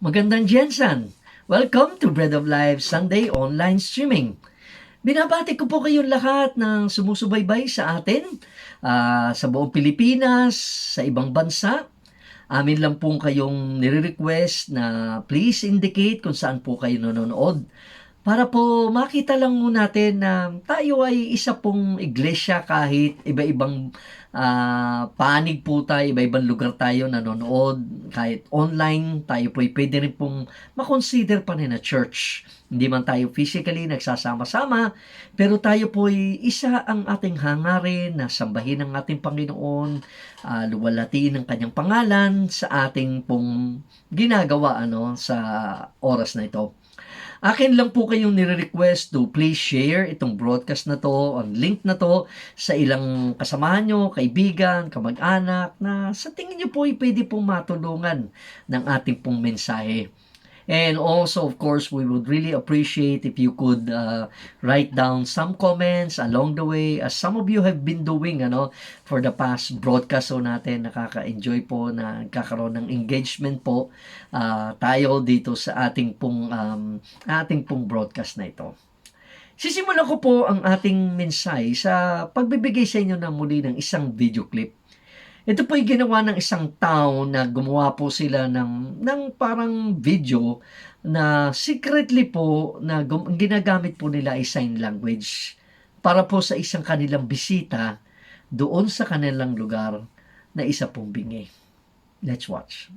Magandang GenSan! Welcome to Bread of Life Sunday online streaming. Binabati ko po kayong lahat ng sumusubaybay sa atin sa buong Pilipinas, sa ibang bansa. Amin lang pong kayong nire-request na please indicate kung saan po kayo nanonood para po makita lang mo natin na tayo ay isa pong iglesia kahit iba-ibang panig po tayo, iba-ibang lugar tayo nanonood, kahit online, tayo po ay pwede rin pong makonsider pa rin na church. Hindi man tayo physically nagsasama-sama, pero tayo po ay isa ang ating hangarin na sambahin ang ating Panginoon, luwalhatiin ang kanyang pangalan sa ating pong ginagawa sa oras na ito. Akin lang po kayong nire-request to please share itong broadcast na to, ang link na to sa ilang kasamahan nyo, kaibigan, kamag-anak na sa tingin nyo po ay pwede pong matulungan ng ating pong mensahe. And also, of course, we would really appreciate if you could write down some comments along the way, as some of you have been doing for the past broadcast natin. Nakaka-enjoy po na nagkakaroon ng engagement po tayo dito sa ating pong broadcast na ito. Sisimulan ko po ang ating mensahe sa pagbibigay sa inyo ng muli ng isang video clip. Ito po ay ginawa ng isang tao na gumawa po sila ng parang video na secretly po na ginagamit po nila ay sign language para po sa isang kanilang bisita doon sa kanilang lugar na isa pong bingi. Let's watch.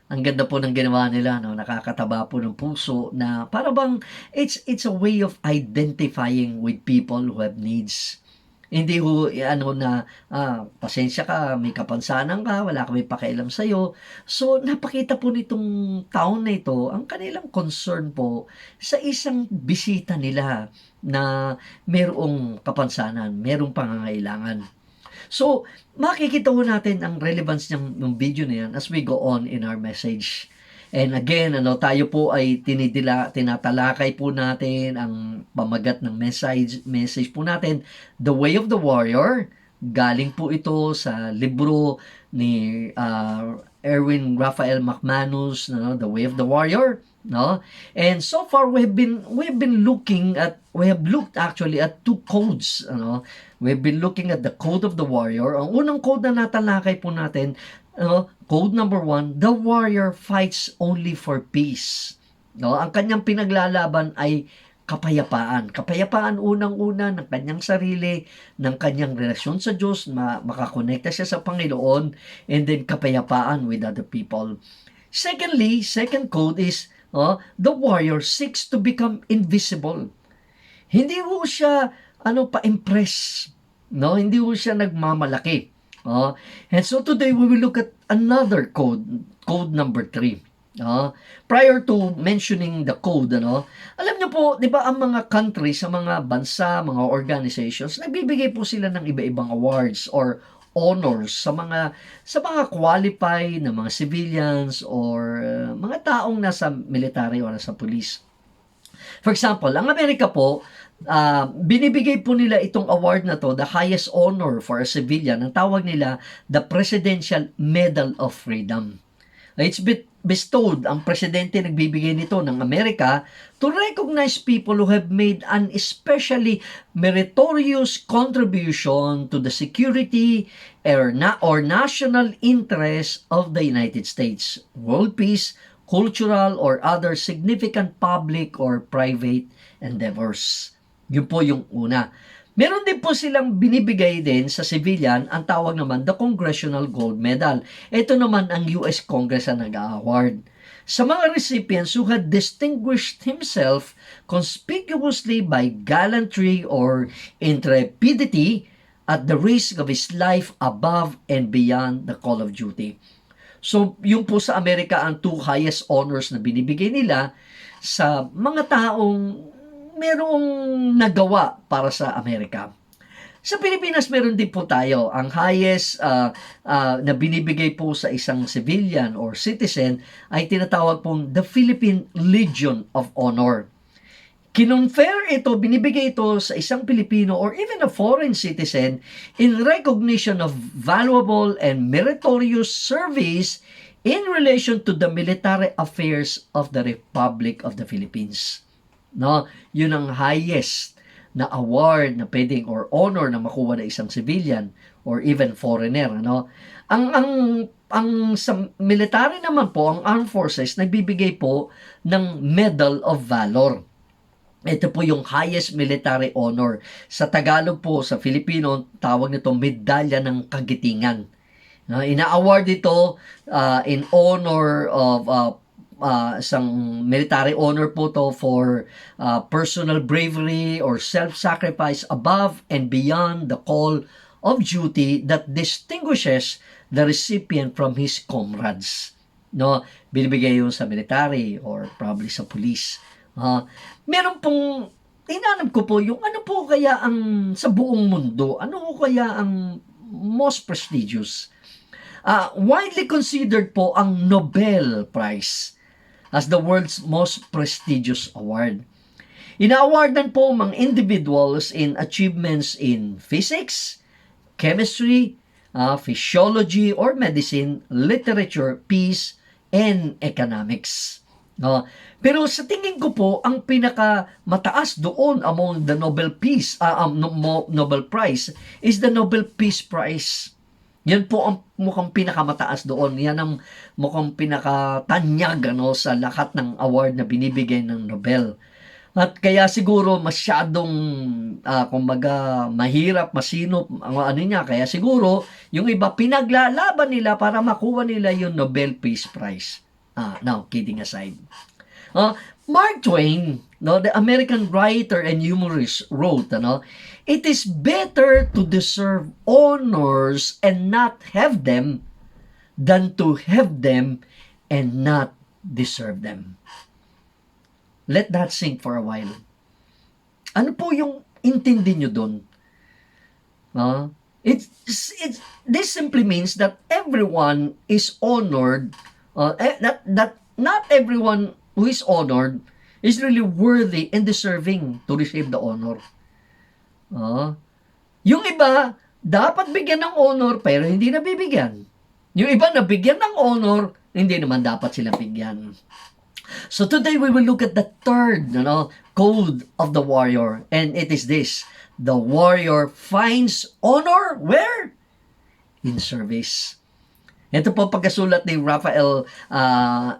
Ang ganda po ng ginawa nila, nakakataba po ng puso na para bang it's a way of identifying with people who have needs. Hindi ho pasensya ka, may kapansanan ka, wala kami pakialam sa'yo. So, napakita po nitong taon na ito ang kanilang concern po sa isang bisita nila na merong kapansanan, merong pangangailangan. So, makikita ho natin ang relevance ng video na yan as we go on in our message. And again, tayo po ay tinatalakay po natin ang pamagat ng message po natin, The Way of the Warrior. Galing po ito sa libro ni Erwin Raphael McManus, The Way of the Warrior. And so far we have looked actually at two codes. We've been looking at the code of the warrior. Ang unang code na natalakay po natin, code number 1, the warrior fights only for peace. Ang kanyang pinaglalaban ay kapayapaan. Kapayapaan unang-una ng kanyang sarili, ng kanyang relasyon sa Diyos, makakonekta siya sa Panginoon, and then kapayapaan with other people. Secondly, second code is the warrior seeks to become invisible. Hindi ho siya pa-impress, no? Hindi ho siya nagmamalaki. And so today we will look at another code, code number 3. Prior to mentioning the code, alam niyo po, 'di ba, ang mga countries, sa mga bansa, mga organizations, nagbibigay po sila ng iba-ibang awards or honors sa mga qualified na mga civilians or mga taong nasa military o nasa police. For example, ang Amerika po, binibigay po nila itong award na to, the highest honor for a civilian. Ang tawag nila, the Presidential Medal of Freedom. It's bestowed, ang presidente nagbibigay nito ng Amerika to recognize people who have made an especially meritorious contribution to the security or national interest of the United States, world peace, cultural or other significant public or private endeavors. Yun po yung una. Meron din po silang binibigay din sa civilian, ang tawag naman the Congressional Gold Medal. Ito naman ang US Congress ang nag-award. Sa mga recipients who had distinguished himself conspicuously by gallantry or intrepidity at the risk of his life above and beyond the call of duty. So, yung po sa Amerika ang 2 highest honors na binibigay nila sa mga taong merong nagawa para sa Amerika. Sa Pilipinas, meron din po tayo. Ang highest na binibigay po sa isang civilian or citizen ay tinatawag pong the Philippine Legion of Honor. Kinonfer ito, binibigay ito sa isang Pilipino or even a foreign citizen in recognition of valuable and meritorious service in relation to the military affairs of the Republic of the Philippines. No, yun ang highest na award na pwedeng or honor na makuha ng isang civilian or even foreigner, Ang sa military naman po, ang armed forces nagbibigay po ng Medal of Valor. Ito po yung highest military honor. Sa Tagalog po, sa Filipino, tawag nito Medalya ng Kagitingan. Ina-award ito in honor of isang military honor po to for personal bravery or self-sacrifice above and beyond the call of duty that distinguishes the recipient from his comrades. Binibigay yun sa military or probably sa police. Meron pong, tinanong ko po yung ano po kaya ang sa buong mundo, ano po kaya ang most prestigious? Widely considered po ang Nobel Prize as the world's most prestigious award. Ina-awardan po mga individuals in achievements in physics, chemistry, physiology or medicine, literature, peace, and economics. Pero sa tingin ko po, ang pinakamataas doon among the Nobel Prize is the Nobel Peace Prize. Yan po ang mukhang pinakamataas doon. Yan ang mukhang pinakatanyag sa lahat ng award na binibigay ng Nobel. At kaya siguro masyadong, mahirap, masinop ang niya. Kaya siguro, yung iba pinaglalaban nila para makuha nila yung Nobel Peace Prize. Now, kidding aside. Mark Twain, the American writer and humorist, wrote, it is better to deserve honors and not have them than to have them and not deserve them. Let that sink for a while. Ano po yung intindi nyo doon? This simply means that everyone is honored, not everyone who is honored is really worthy and deserving to receive the honor. Yung iba, dapat bigyan ng honor pero hindi nabibigyan. Yung iba nabigyan ng honor, hindi naman dapat sila bigyan. So today we will look at the third code of the warrior, and it is this: the warrior finds honor where? In service. Ito po pagkasulat ni Raphael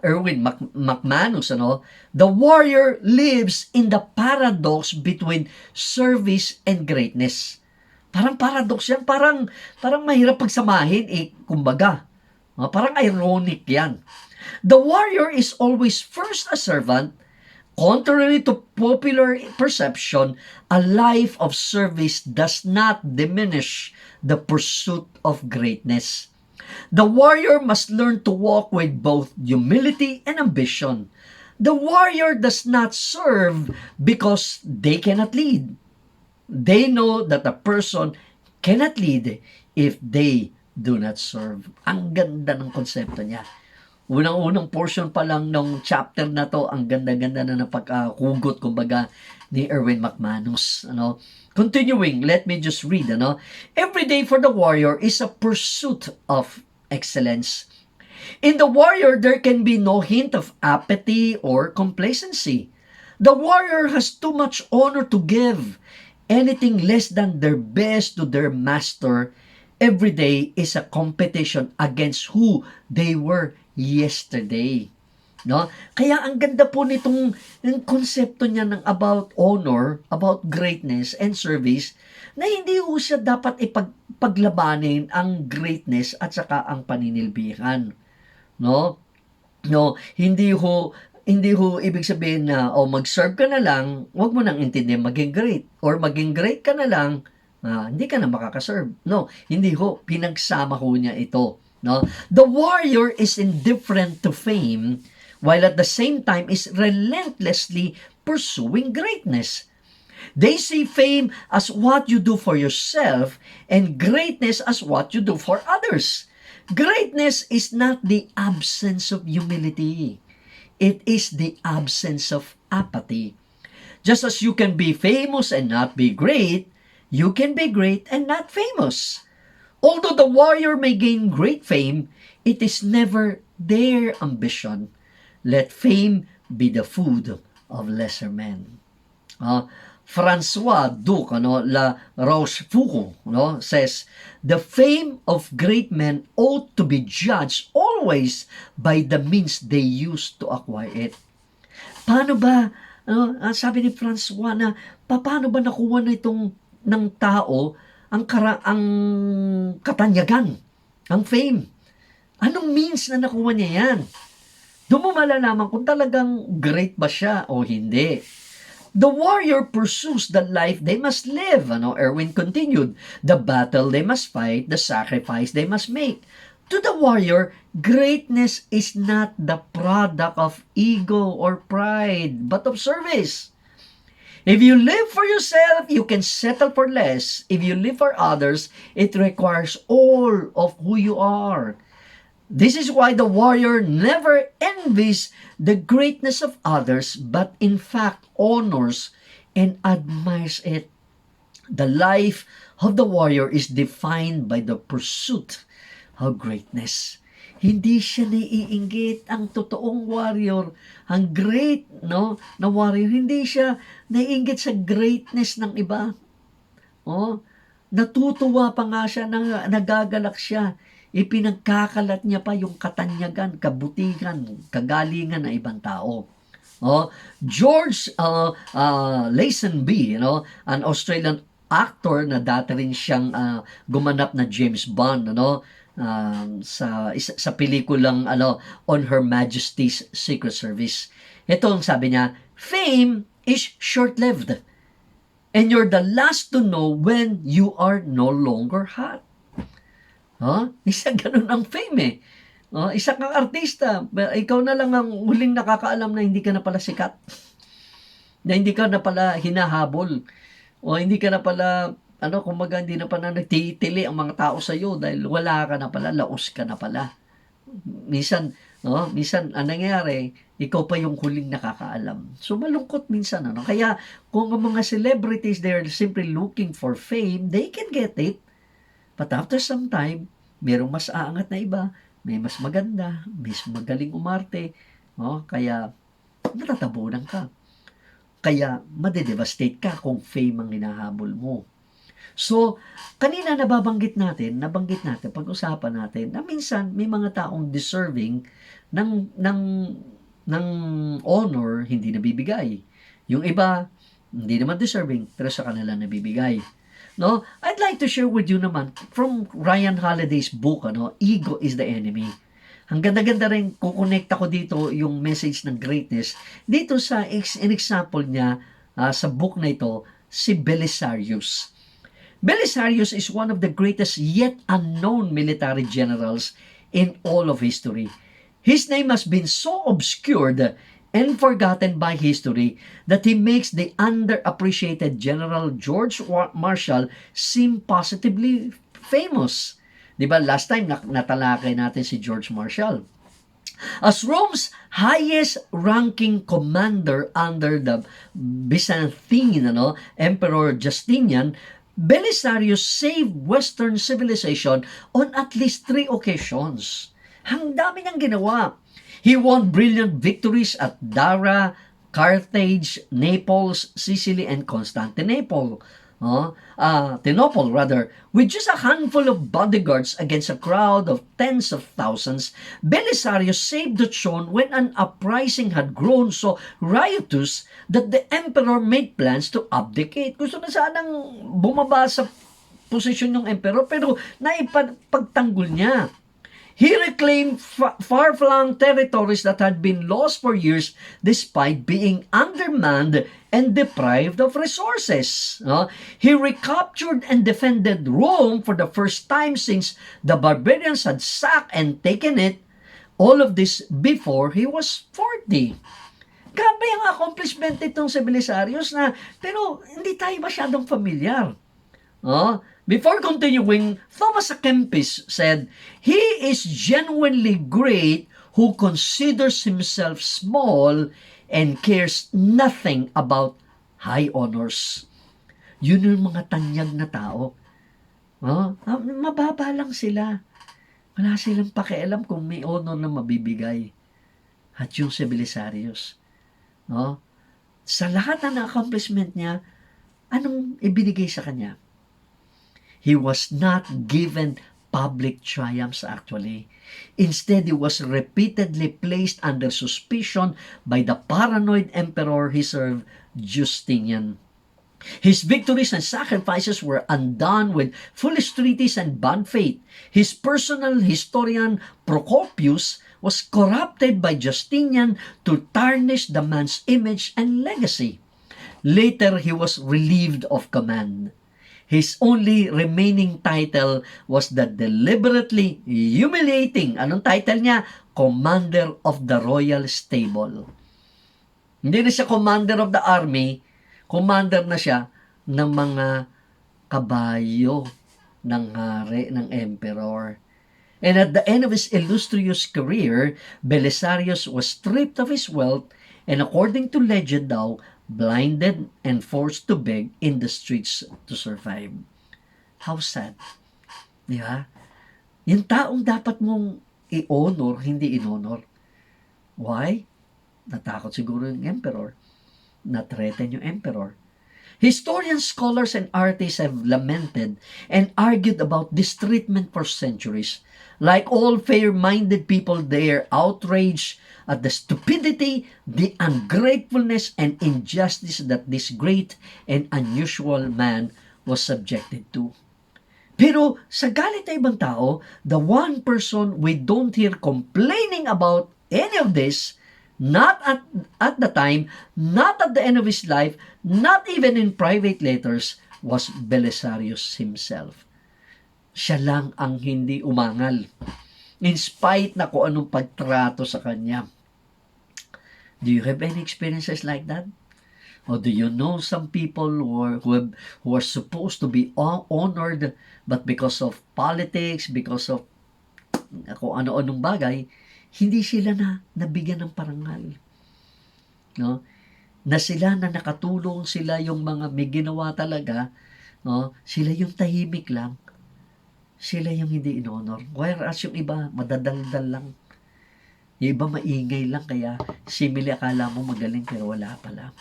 Erwin McManus, ano? The warrior lives in the paradox between service and greatness. Parang paradox yan, parang mahirap pagsamahin kumbaga. Parang ironic yan. The warrior is always first a servant. Contrary to popular perception, a life of service does not diminish the pursuit of greatness. The warrior must learn to walk with both humility and ambition. The warrior does not serve because they cannot lead. They know that a person cannot lead if they do not serve. Ang ganda ng konsepto niya. Unang-unang portion pa lang ng chapter na to, ang ganda-ganda na napaghugot, kumbaga, ni Erwin McManus. Ano? Continuing, let me just read. Ano? Every day for the warrior is a pursuit of excellence. In the warrior, there can be no hint of apathy or complacency. The warrior has too much honor to give. Anything less than their best to their master every day is a competition against who they were yesterday. No? Kaya ang ganda po nitong yung konsepto niya ng about honor, about greatness and service, na hindi ho siya dapat ipaglabanin ang greatness at saka ang paninilbihan. No? No, hindi ho ibig sabihin na mag-serve ka na lang, wag mo nang intindihin maging great, or maging great ka na lang, hindi ka na makakaserve. No, hindi ho, pinagsama ho niya ito. No? The warrior is indifferent to fame while at the same time is relentlessly pursuing greatness. They see fame as what you do for yourself and greatness as what you do for others. Greatness is not the absence of humility. It is the absence of apathy. Just as you can be famous and not be great, you can be great and not famous. Although the warrior may gain great fame, it is never their ambition. Let fame be the food of lesser men. Francois Duc, La Rochefoucauld, says, the fame of great men ought to be judged always by the means they use to acquire it. Paano ba, sabi ni Francois na, paano ba nakuha na itong ng tao ang katanyagan, ang fame? Anong means na nakuha niya yan? Doon mo malalaman kung talagang great ba siya o hindi. The warrior pursues the life they must live. Erwin continued. The battle they must fight, the sacrifice they must make. To the warrior, greatness is not the product of ego or pride, but of service. If you live for yourself, you can settle for less. If you live for others, it requires all of who you are. This is why the warrior never envies the greatness of others, but in fact honors and admires it. The life of the warrior is defined by the pursuit of greatness. Hindi siya naiinggit. Ang totoong warrior, ang great na warrior, hindi siya naiinggit sa greatness ng iba. Natutuwa pa nga siya, nagagalak siya. Ipinagkakalat niya pa yung katanyagan, kabutihan, kagalingan ng ibang tao. George Lazenby, an Australian actor na dati rin siyang gumanap na James Bond, sa pelikulang On Her Majesty's Secret Service. Ito ang sabi niya, fame is short-lived and you're the last to know when you are no longer hot. Isa ganun ang fame isa kang artista, ikaw na lang ang huling nakakaalam na hindi ka na pala sikat, na hindi ka na pala hinahabol, o hindi ka na pala kumbaga hindi na pala nagtitili ang mga tao sa iyo dahil wala ka na pala, laos ka na pala. Minsan ang nangyayari, ikaw pa yung huling nakakaalam. So malungkot minsan kaya kung ang mga celebrities, they're simply looking for fame, they can get it. But after some time, merong mas aangat na iba, may mas maganda, mas magaling umarte, kaya natatabunan ka. Kaya madedevastate ka kung fame ang hinahabol mo. So, kanina nabanggit natin, pag-usapan natin na minsan may mga taong deserving ng ng honor hindi nabibigay. Yung iba hindi naman deserving pero sa kanila nabibigay. No? I'd like to share with you naman from Ryan Holiday's book, Ego is the Enemy. Ang ganda-ganda rin, kukonekta ko dito yung message ng greatness dito sa example niya sa book na ito, si Belisarius. Belisarius is one of the greatest yet unknown military generals in all of history. His name has been so obscured and forgotten by history that he makes the underappreciated General George Marshall seem positively famous. Diba, last time natalakay natin si George Marshall. As Rome's highest-ranking commander under the Byzantine Emperor Justinian, Belisarius saved Western civilization on at least 3 occasions. Ang dami niyang ginawa. He won brilliant victories at Dara, Carthage, Naples, Sicily, and Constantinople. Tinople rather, with just a handful of bodyguards against a crowd of tens of thousands, Belisarius saved the throne when an uprising had grown so riotous that the emperor made plans to abdicate. Gusto na sanang bumaba sa posisyon ng emperor pero naipagtanggol niya. He reclaimed far-flung territories that had been lost for years despite being undermanned and deprived of resources. He recaptured and defended Rome for the first time since the barbarians had sacked and taken it. All of this before he was 40. Grabe ang accomplishment itong si Belisarius pero hindi tayo masyadong familiar. Before continuing, Thomas A. Kempis said, "He is genuinely great who considers himself small and cares nothing about high honors." Yun yung mga tanyag na tao. Mababa lang sila. Wala silang pakialam kung may honor na mabibigay. At yung si Belisarius. Sa lahat ng accomplishment niya, anong ibinigay sa kanya? He was not given public triumphs actually. Instead, he was repeatedly placed under suspicion by the paranoid emperor he served, Justinian. His victories and sacrifices were undone with foolish treaties and bad faith. His personal historian, Procopius, was corrupted by Justinian to tarnish the man's image and legacy. Later, he was relieved of command. His only remaining title was the deliberately humiliating, anong title niya? Commander of the Royal Stable. Hindi na siya Commander of the Army, commander na siya ng mga kabayo ng hari, ng emperor. And at the end of his illustrious career, Belisarius was stripped of his wealth and according to legend daw, blinded and forced to beg in the streets to survive. How sad. Di ba? Yung taong dapat mong i-honor, hindi in-honor. Why? Natakot siguro yung emperor. Na-threaten yung emperor. Historians, scholars, and artists have lamented and argued about this treatment for centuries. Like all fair-minded people, they are outraged at the stupidity, the ungratefulness, and injustice that this great and unusual man was subjected to. Pero sa galit ng ibang tao, the one person we don't hear complaining about any of this, not at the time, not at the end of his life, not even in private letters, was Belisarius himself. Siya lang ang hindi umangal. In spite na kung anong pagtrato sa kanya. Do you have any experiences like that? Or do you know some people who are supposed to be honored but because of politics, because of kung ano-anong bagay, hindi sila nabigyan ng parangal. No? Na sila na nakatulong, sila yung mga may ginawa talaga, sila yung tahimik lang, sila yung hindi in-honor. Whereas yung iba, madadaldal lang. Yung iba maingay lang, kaya simili akala mo magaling pero wala pala.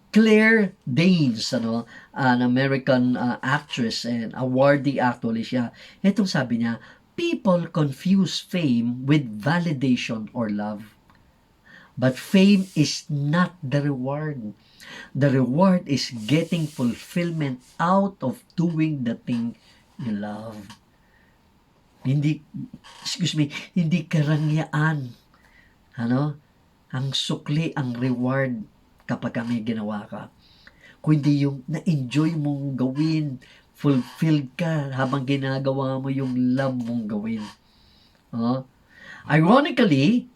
Claire Danes, an American actress and awardee actually siya. Itong sabi niya, people confuse fame with validation or love. But fame is not the reward. The reward is getting fulfillment out of doing the thing you love. Hindi, hindi karangyaan. Ang sukli, ang reward kapag may ginawa ka. Kundi yung na-enjoy mong gawin, fulfilled ka habang ginagawa mo yung love mong gawin. Ironically,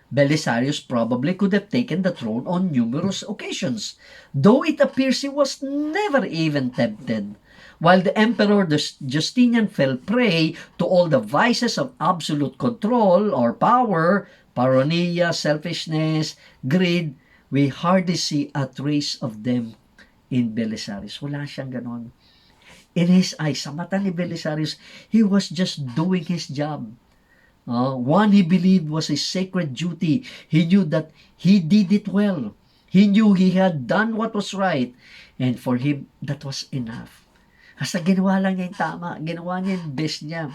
Belisarius probably could have taken the throne on numerous occasions, though it appears he was never even tempted. While the Emperor Justinian fell prey to all the vices of absolute control or power, paranoia, selfishness, greed, we hardly see a trace of them in Belisarius. Wala siyang ganon. In his eyes, sa mata ni Belisarius, he was just doing his job. One he believed was his sacred duty. He knew that he did it well. He knew he had done what was right. And for him, that was enough. Hasta ginawa lang niya yung tama. Ginawa niya yung best niya.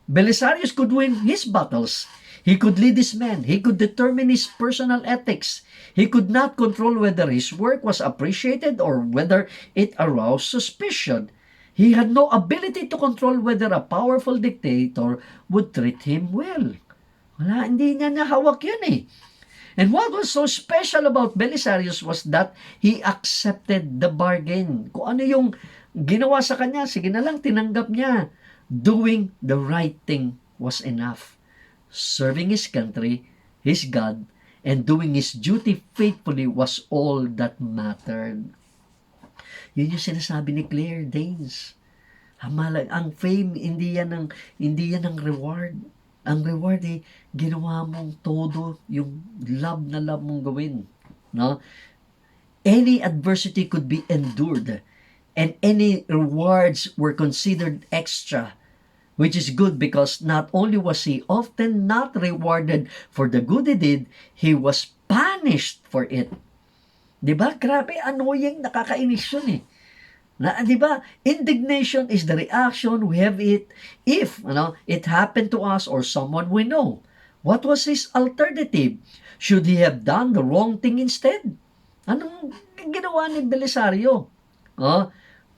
Belisarius could win his battles. He could lead his men. He could determine his personal ethics. He could not control whether his work was appreciated or whether it aroused suspicion. He had no ability to control whether a powerful dictator would treat him well. Wala, hindi niya nahawak yun eh. And what was so special about Belisarius was that he accepted the bargain. Kung ano yung ginawa sa kanya, sige na lang, tinanggap niya. Doing the right thing was enough. Serving his country, his God, and doing his duty faithfully was all that mattered. Yun yung sinasabi ni Claire Danes. Ang fame, hindi yan ang reward. Ang reward ginawa mong todo yung love na love mong gawin. Any adversity could be endured and any rewards were considered extra, which is good because not only was he often not rewarded for the good he did, he was punished for it. Diba? Grabe, annoying, nakakainis yun eh. Diba? Indignation is the reaction we have if it happened to us or someone we know. What was his alternative? Should he have done the wrong thing instead? Anong ginawa ni Belisario?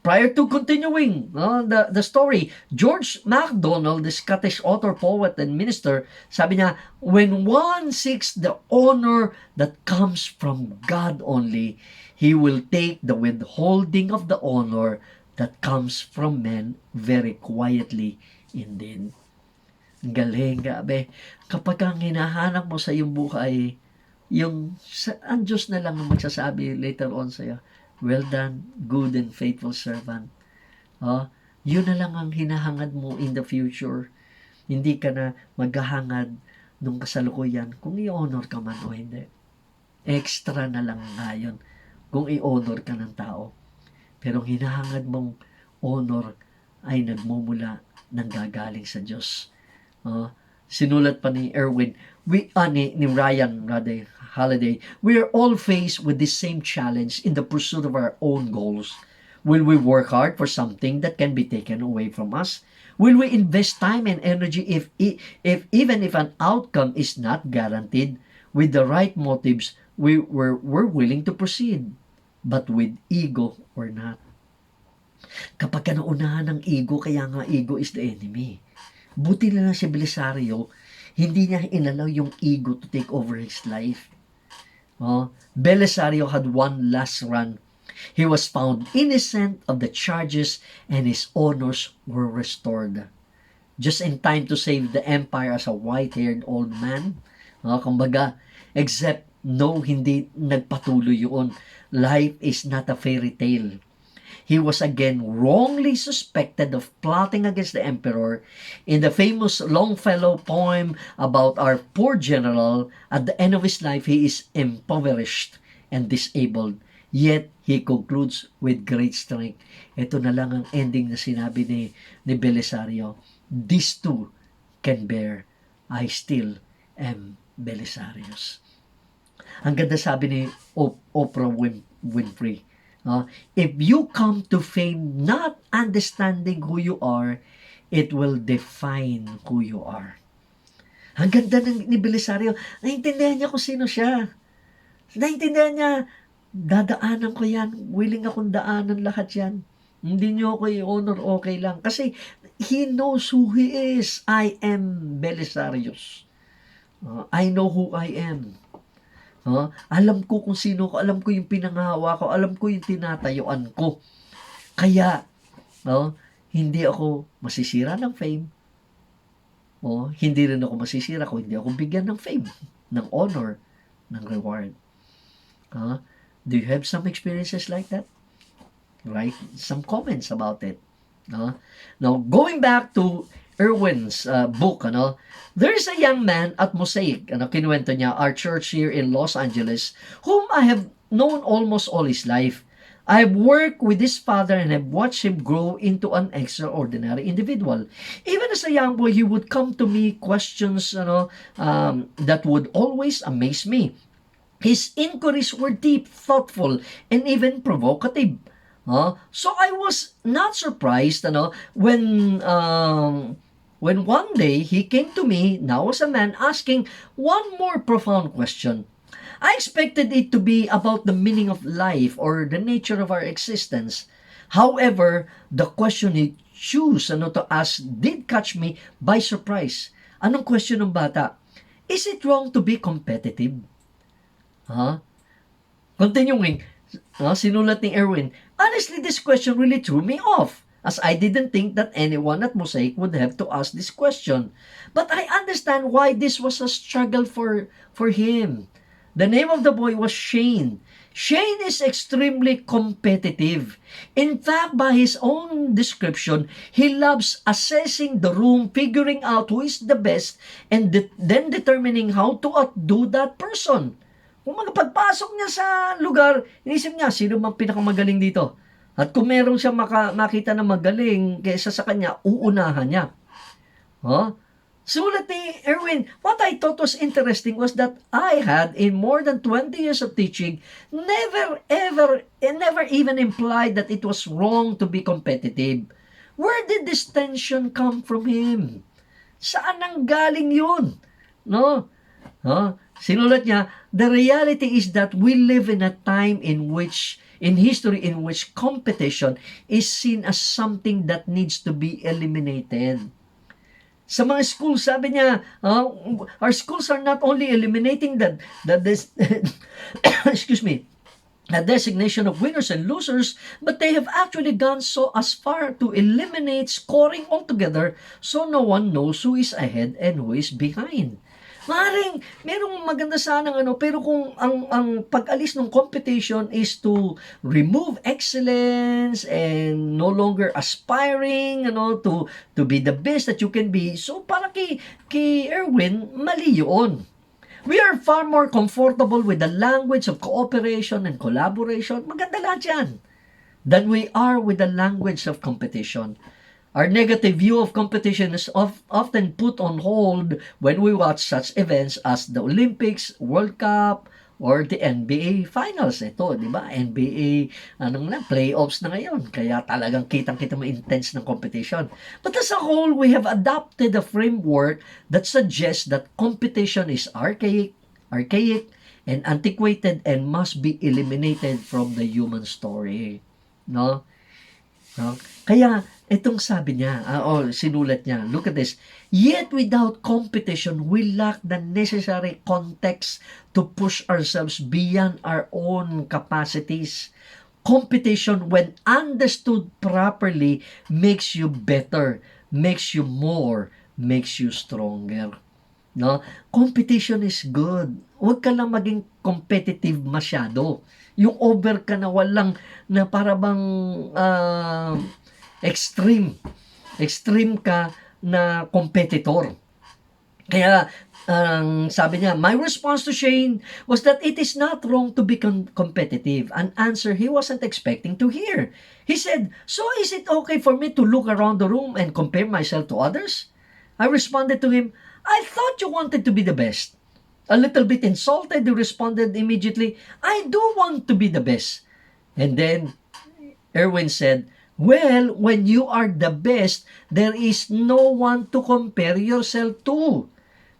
Prior to continuing the story, George MacDonald, the Scottish author, poet, and minister, sabi niya, when one seeks the honor that comes from God only, he will take the withholding of the honor that comes from men very quietly indeed. Galing, gabi. Kapag ang hinahanap mo sa iyong buhay, ang Diyos na lang ang magsasabi later on sa iyo, well done, good and faithful servant. Yun na lang ang hinahangad mo in the future. Hindi ka na maghahangad nung kasalukuyan kung i-honor ka man o hindi. Extra na lang nga yun kung i-honor ka ng tao. Pero hinahangad mong honor ay nagmumula ng gagaling sa Diyos. Sinulat pa ni Erwin, ni Ryan Holiday, we are all faced with this same challenge in the pursuit of our own goals. Will we work hard for something that can be taken away from us? Will we invest time and energy if even if an outcome is not guaranteed? With the right motives, we're willing to proceed. But with ego or not. Kapag ka naunahan ng ego, kaya nga ego is the enemy. Buti na lang si Belisario, hindi niya inalaw yung ego to take over his life. Belisario had one last run. He was found innocent of the charges and his honors were restored. Just in time to save the empire as a white-haired old man. Kumbaga, except hindi nagpatuloy yun. Life is not a fairy tale. He was again wrongly suspected of plotting against the emperor. In the famous Longfellow poem about our poor general, at the end of his life, he is impoverished and disabled. Yet, he concludes with great strength. Ito na lang ang ending na sinabi ni Belisario. These two can bear. I still am Belisarius. Ang ganda sabi ni Oprah Winfrey. If you come to fame not understanding who you are, it will define who you are. Ang ganda ni Belisario. Naintindihan niya kung sino siya. Naintindihan niya, dadaanan ko yan. Willing akong daanan lahat yan. Hindi niyo ako i-honor, okay lang. Kasi he knows who he is. I am Belisarius. I know who I am. Alam ko kung sino ko. Alam ko yung pinangahawa ko. Alam ko yung tinatayuan ko. Kaya, hindi ako masisira ng fame. Hindi rin ako masisira kung hindi ako bigyan ng fame, ng honor, ng reward. Do you have some experiences like that? Write some comments about it. Now, going back to Erwin's book, there's a young man at Mosaic, kinuwento niya, our church here in Los Angeles, whom I have known almost all his life. I have worked with his father and have watched him grow into an extraordinary individual. Even as a young boy, he would come to me questions that would always amaze me. His inquiries were deep, thoughtful, and even provocative. So I was not surprised when one day he came to me, now as a man, asking one more profound question. I expected it to be about the meaning of life or the nature of our existence. However, the question he chose to ask did catch me by surprise. Anong question ng bata? Is it wrong to be competitive? Continuing, sinulat ni Erwin, honestly, this question really threw me off, as I didn't think that anyone at Mosaic would have to ask this question. But I understand why this was a struggle for him. The name of the boy was Shane. Shane is extremely competitive. In fact, by his own description, he loves assessing the room, figuring out who is the best, and then determining how to outdo that person. Kung pagpasok niya sa lugar, inisip niya, sino bang pinakamagaling dito? At kung meron siya makita na magaling kaysa sa kanya, uunahan niya. Sulat ni Erwin, what I thought was interesting was that I had, in more than 20 years of teaching, never even implied that it was wrong to be competitive. Where did this tension come from him? Saan ang galing yun? Sinulat niya, the reality is that we live in a time in history in which competition is seen as something that needs to be eliminated. Sa mga schools, sabi niya, our schools are not only eliminating the designation of winners and losers, but they have actually gone so as far to eliminate scoring altogether, so no one knows who is ahead and who is behind. Maring merong maganda sanang pero kung ang pag-alis ng competition is to remove excellence and no longer aspiring to be the best that you can be. So para kay Erwin, mali yun. We are far more comfortable with the language of cooperation and collaboration. Maganda lahat yan. Than we are with the language of competition. Our negative view of competition is often put on hold when we watch such events as the Olympics, World Cup, or the NBA Finals. Ito, di ba? NBA, playoffs na ngayon. Kaya talagang kitang-kita mo intense ng competition. But as a whole, we have adopted a framework that suggests that competition is archaic, and antiquated and must be eliminated from the human story. Kaya, itong sabi niya, sinulat niya, look at this, yet without competition, we lack the necessary context to push ourselves beyond our own capacities. Competition, when understood properly, makes you better, makes you more, makes you stronger. Competition is good. Huwag ka lang maging competitive masyado. Yung over ka na walang, na para bang extreme ka na competitor. Kaya, sabi niya, my response to Shane was that it is not wrong to be competitive, an answer he wasn't expecting to hear. He said, so is it okay for me to look around the room and compare myself to others? I responded to him, I thought you wanted to be the best. A little bit insulted, he responded immediately, "I do want to be the best." And then Erwin said, "Well, when you are the best, there is no one to compare yourself to.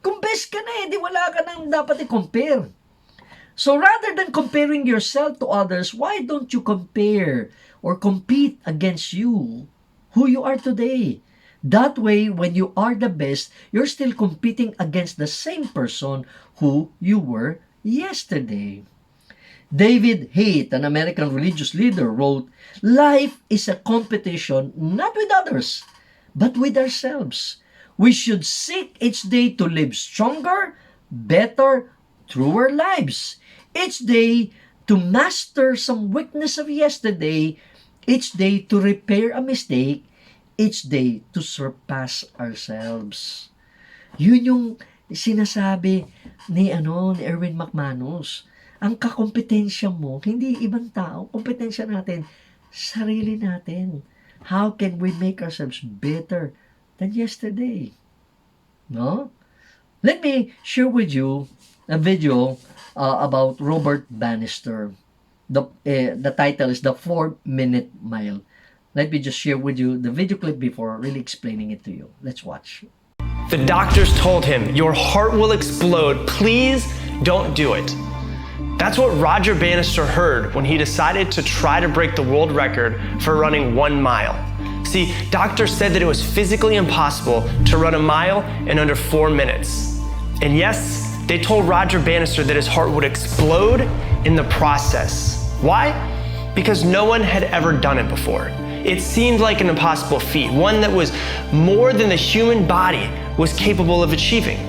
Kung best ka na di wala ka nang dapat i-compare. So rather than comparing yourself to others, why don't you compare or compete against you, who you are today? That way, when you are the best, you're still competing against the same person who you were yesterday." David Haight, an American religious leader, wrote, "Life is a competition not with others, but with ourselves. We should seek each day to live stronger, better, truer lives. Each day to master some weakness of yesterday, each day to repair a mistake, each day to surpass ourselves." Yun yung sinasabi ni Erwin McManus. Ang kakompetensya mo, hindi ibang tao, kompetensya natin, sarili natin. How can we make ourselves better than yesterday? No? Let me share with you a video about Robert Bannister. The title is The 4-Minute Mile. Let me just share with you the video clip before really explaining it to you. Let's watch. The doctors told him, "Your heart will explode. Please don't do it." That's what Roger Bannister heard when he decided to try to break the world record for running 1 mile. See, doctors said that it was physically impossible to run a mile in under 4 minutes. And yes, they told Roger Bannister that his heart would explode in the process. Why? Because no one had ever done it before. It seemed like an impossible feat, one that was more than the human body was capable of achieving.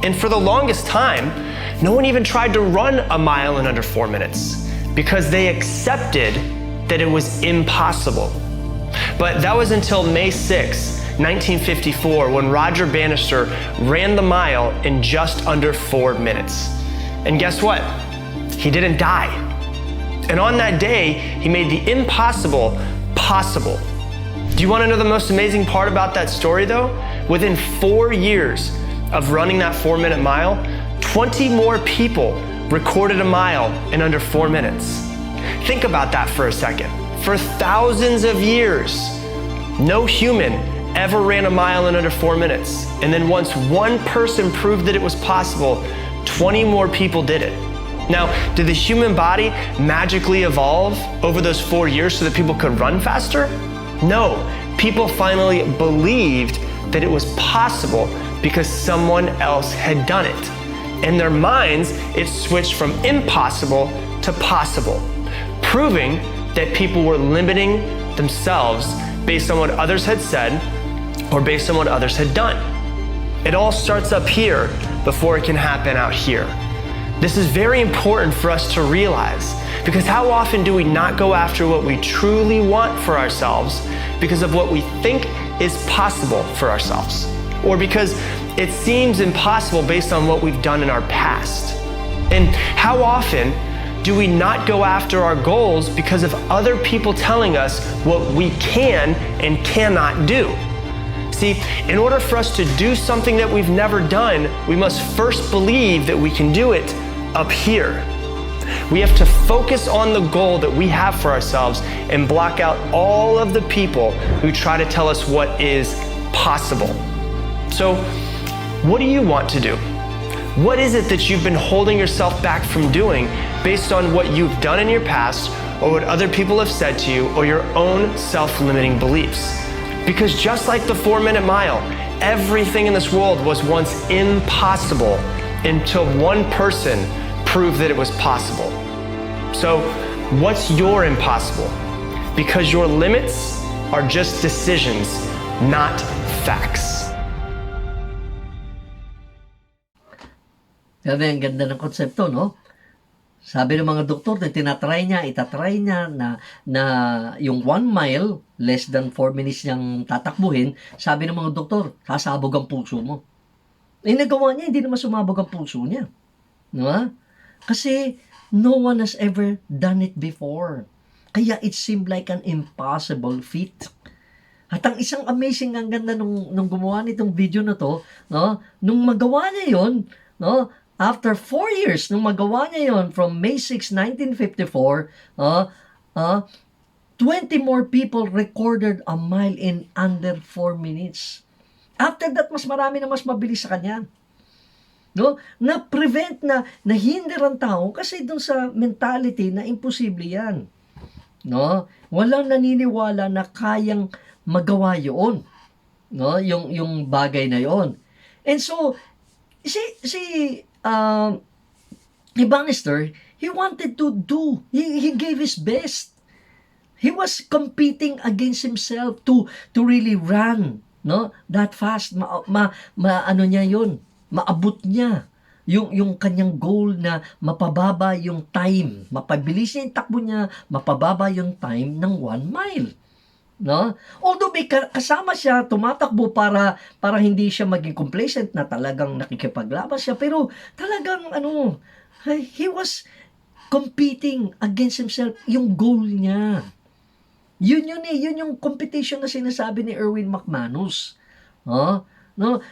And for the longest time, no one even tried to run a mile in under 4 minutes because they accepted that it was impossible. But that was until May 6, 1954, when Roger Bannister ran the mile in just under 4 minutes. And guess what? He didn't die. And on that day, he made the impossible possible. Do you want to know the most amazing part about that story though? Within 4 years of running that 4-minute mile, 20 more people recorded a mile in under 4 minutes. Think about that for a second. For thousands of years, no human ever ran a mile in under 4 minutes. And then once one person proved that it was possible, 20 more people did it. Now, did the human body magically evolve over those 4 years so that people could run faster? No, people finally believed that it was possible because someone else had done it. In their minds, it switched from impossible to possible, proving that people were limiting themselves based on what others had said or based on what others had done. It all starts up here before it can happen out here. This is very important for us to realize, because how often do we not go after what we truly want for ourselves because of what we think is possible for ourselves, or because it seems impossible based on what we've done in our past? And how often do we not go after our goals because of other people telling us what we can and cannot do? See, in order for us to do something that we've never done, we must first believe that we can do it up here. We have to focus on the goal that we have for ourselves and block out all of the people who try to tell us what is possible. So, what do you want to do? What is it that you've been holding yourself back from doing based on what you've done in your past or what other people have said to you or your own self-limiting beliefs? Because just like the 4-minute mile, everything in this world was once impossible until one person proved that it was possible. So, what's your impossible? Because your limits are just decisions, not facts. Sabi, ang ganda ng konsepto, no? Sabi ng mga doktor na itatry niya na yung 1 mile, less than 4 minutes niyang tatakbuhin, sabi ng mga doktor, sasabog ang puso mo. Eh, nagawa niya, hindi naman sumabog ang puso niya. Diba? Kasi no one has ever done it before. Kaya it seemed like an impossible feat. At ang isang amazing, ang ganda nung gumawa nitong video na to, no? Nung magawa niya yon, no? after 4 years, nung magawa niya yon from May 6, 1954, 20 more people recorded a mile in under 4 minutes. After that, mas marami na mas mabilis sa kanya. No? Na-prevent na nahinder ang tao kasi dun sa mentality na imposible yan. No? Walang naniniwala na kayang magawa yun. No? Yung bagay na yon. And so, si Bannister, he wanted to do, he gave his best. He was competing against himself to really run, no? That fast, ano niya yun, maabot niya yung kanyang goal na mapababa yung time, mapabilis niya yung takbo niya, mapababa yung time ng 1 mile. No? Although may kasama siya, tumatakbo para hindi siya maging complacent na talagang nakikipaglaban siya, pero talagang he was competing against himself, yung goal niya. Yun yung competition na sinasabi ni Erwin McManus. No?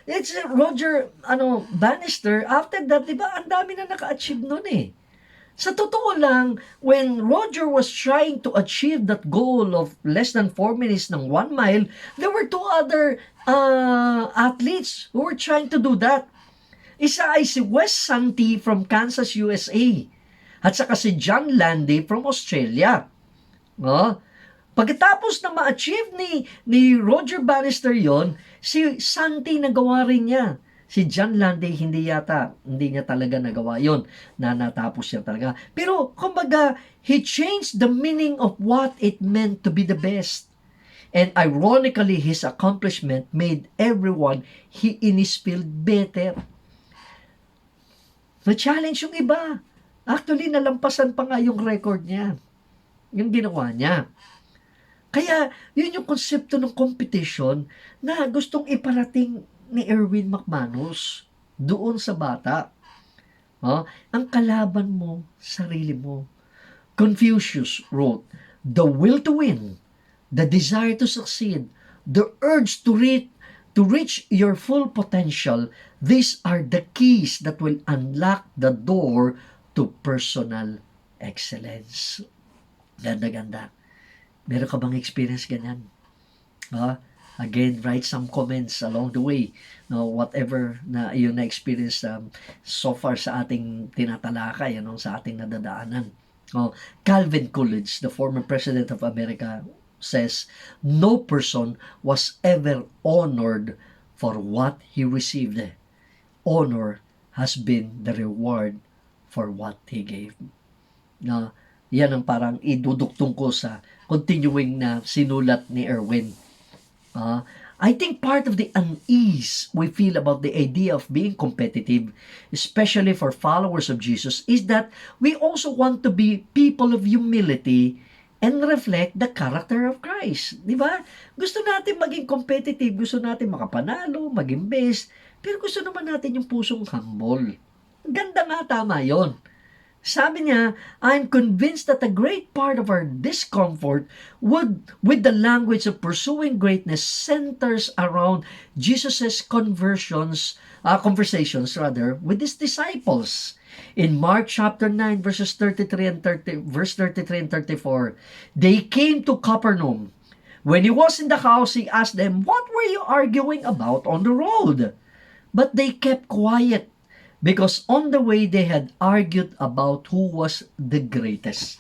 It's Roger Bannister. After that, 'di ba, ang dami na naka-achieve noon eh. Sa totoo lang, when Roger was trying to achieve that goal of less than 4 minutes ng 1 mile, there were 2 other athletes who were trying to do that. Isa ay si Wes Santee from Kansas, USA. At saka si John Landy from Australia. No? Pagkatapos na ma-achieve ni Roger Bannister yon, si Santee nagawa rin niya. Si John Landy hindi niya talaga nagawa yon, na natapos siya talaga. Pero kumbaga, he changed the meaning of what it meant to be the best. And ironically, his accomplishment made everyone in his field better. Na-challenge yung iba. Actually, nalampasan pa nga yung record niya. Yung ginawa niya. Kaya, yun yung konsepto ng competition na gustong iparating ni Erwin McManus doon sa bata. Ang kalaban mo, sarili mo. Confucius wrote, "The will to win, the desire to succeed, the urge to reach your full potential, these are the keys that will unlock the door to personal excellence." Ganda-ganda. Meron ka bang experience ganyan? Again, write some comments along the way. No, whatever na yung na-experience so far sa ating tinatalakay, sa ating nadadaanan. Calvin Coolidge, the former President of America, says, "No person was ever honored for what he received. Honor has been the reward for what he gave." Na yan ang parang iduduktong ko sa continuing na sinulat ni Erwin. I think part of the unease we feel about the idea of being competitive, especially for followers of Jesus, is that we also want to be people of humility and reflect the character of Christ. Di ba? Gusto natin maging competitive, gusto natin makapanalo, maging best, pero gusto naman natin yung pusong humble. Ganda nga, tama yon. Sabi niya, "I'm convinced that a great part of our discomfort with the language of pursuing greatness centers around Jesus' conversations with his disciples." In Mark chapter 9 verse 33 and 34, "They came to Capernaum. When he was in the house, he asked them, 'What were you arguing about on the road?' But they kept quiet, because on the way they had argued about who was the greatest."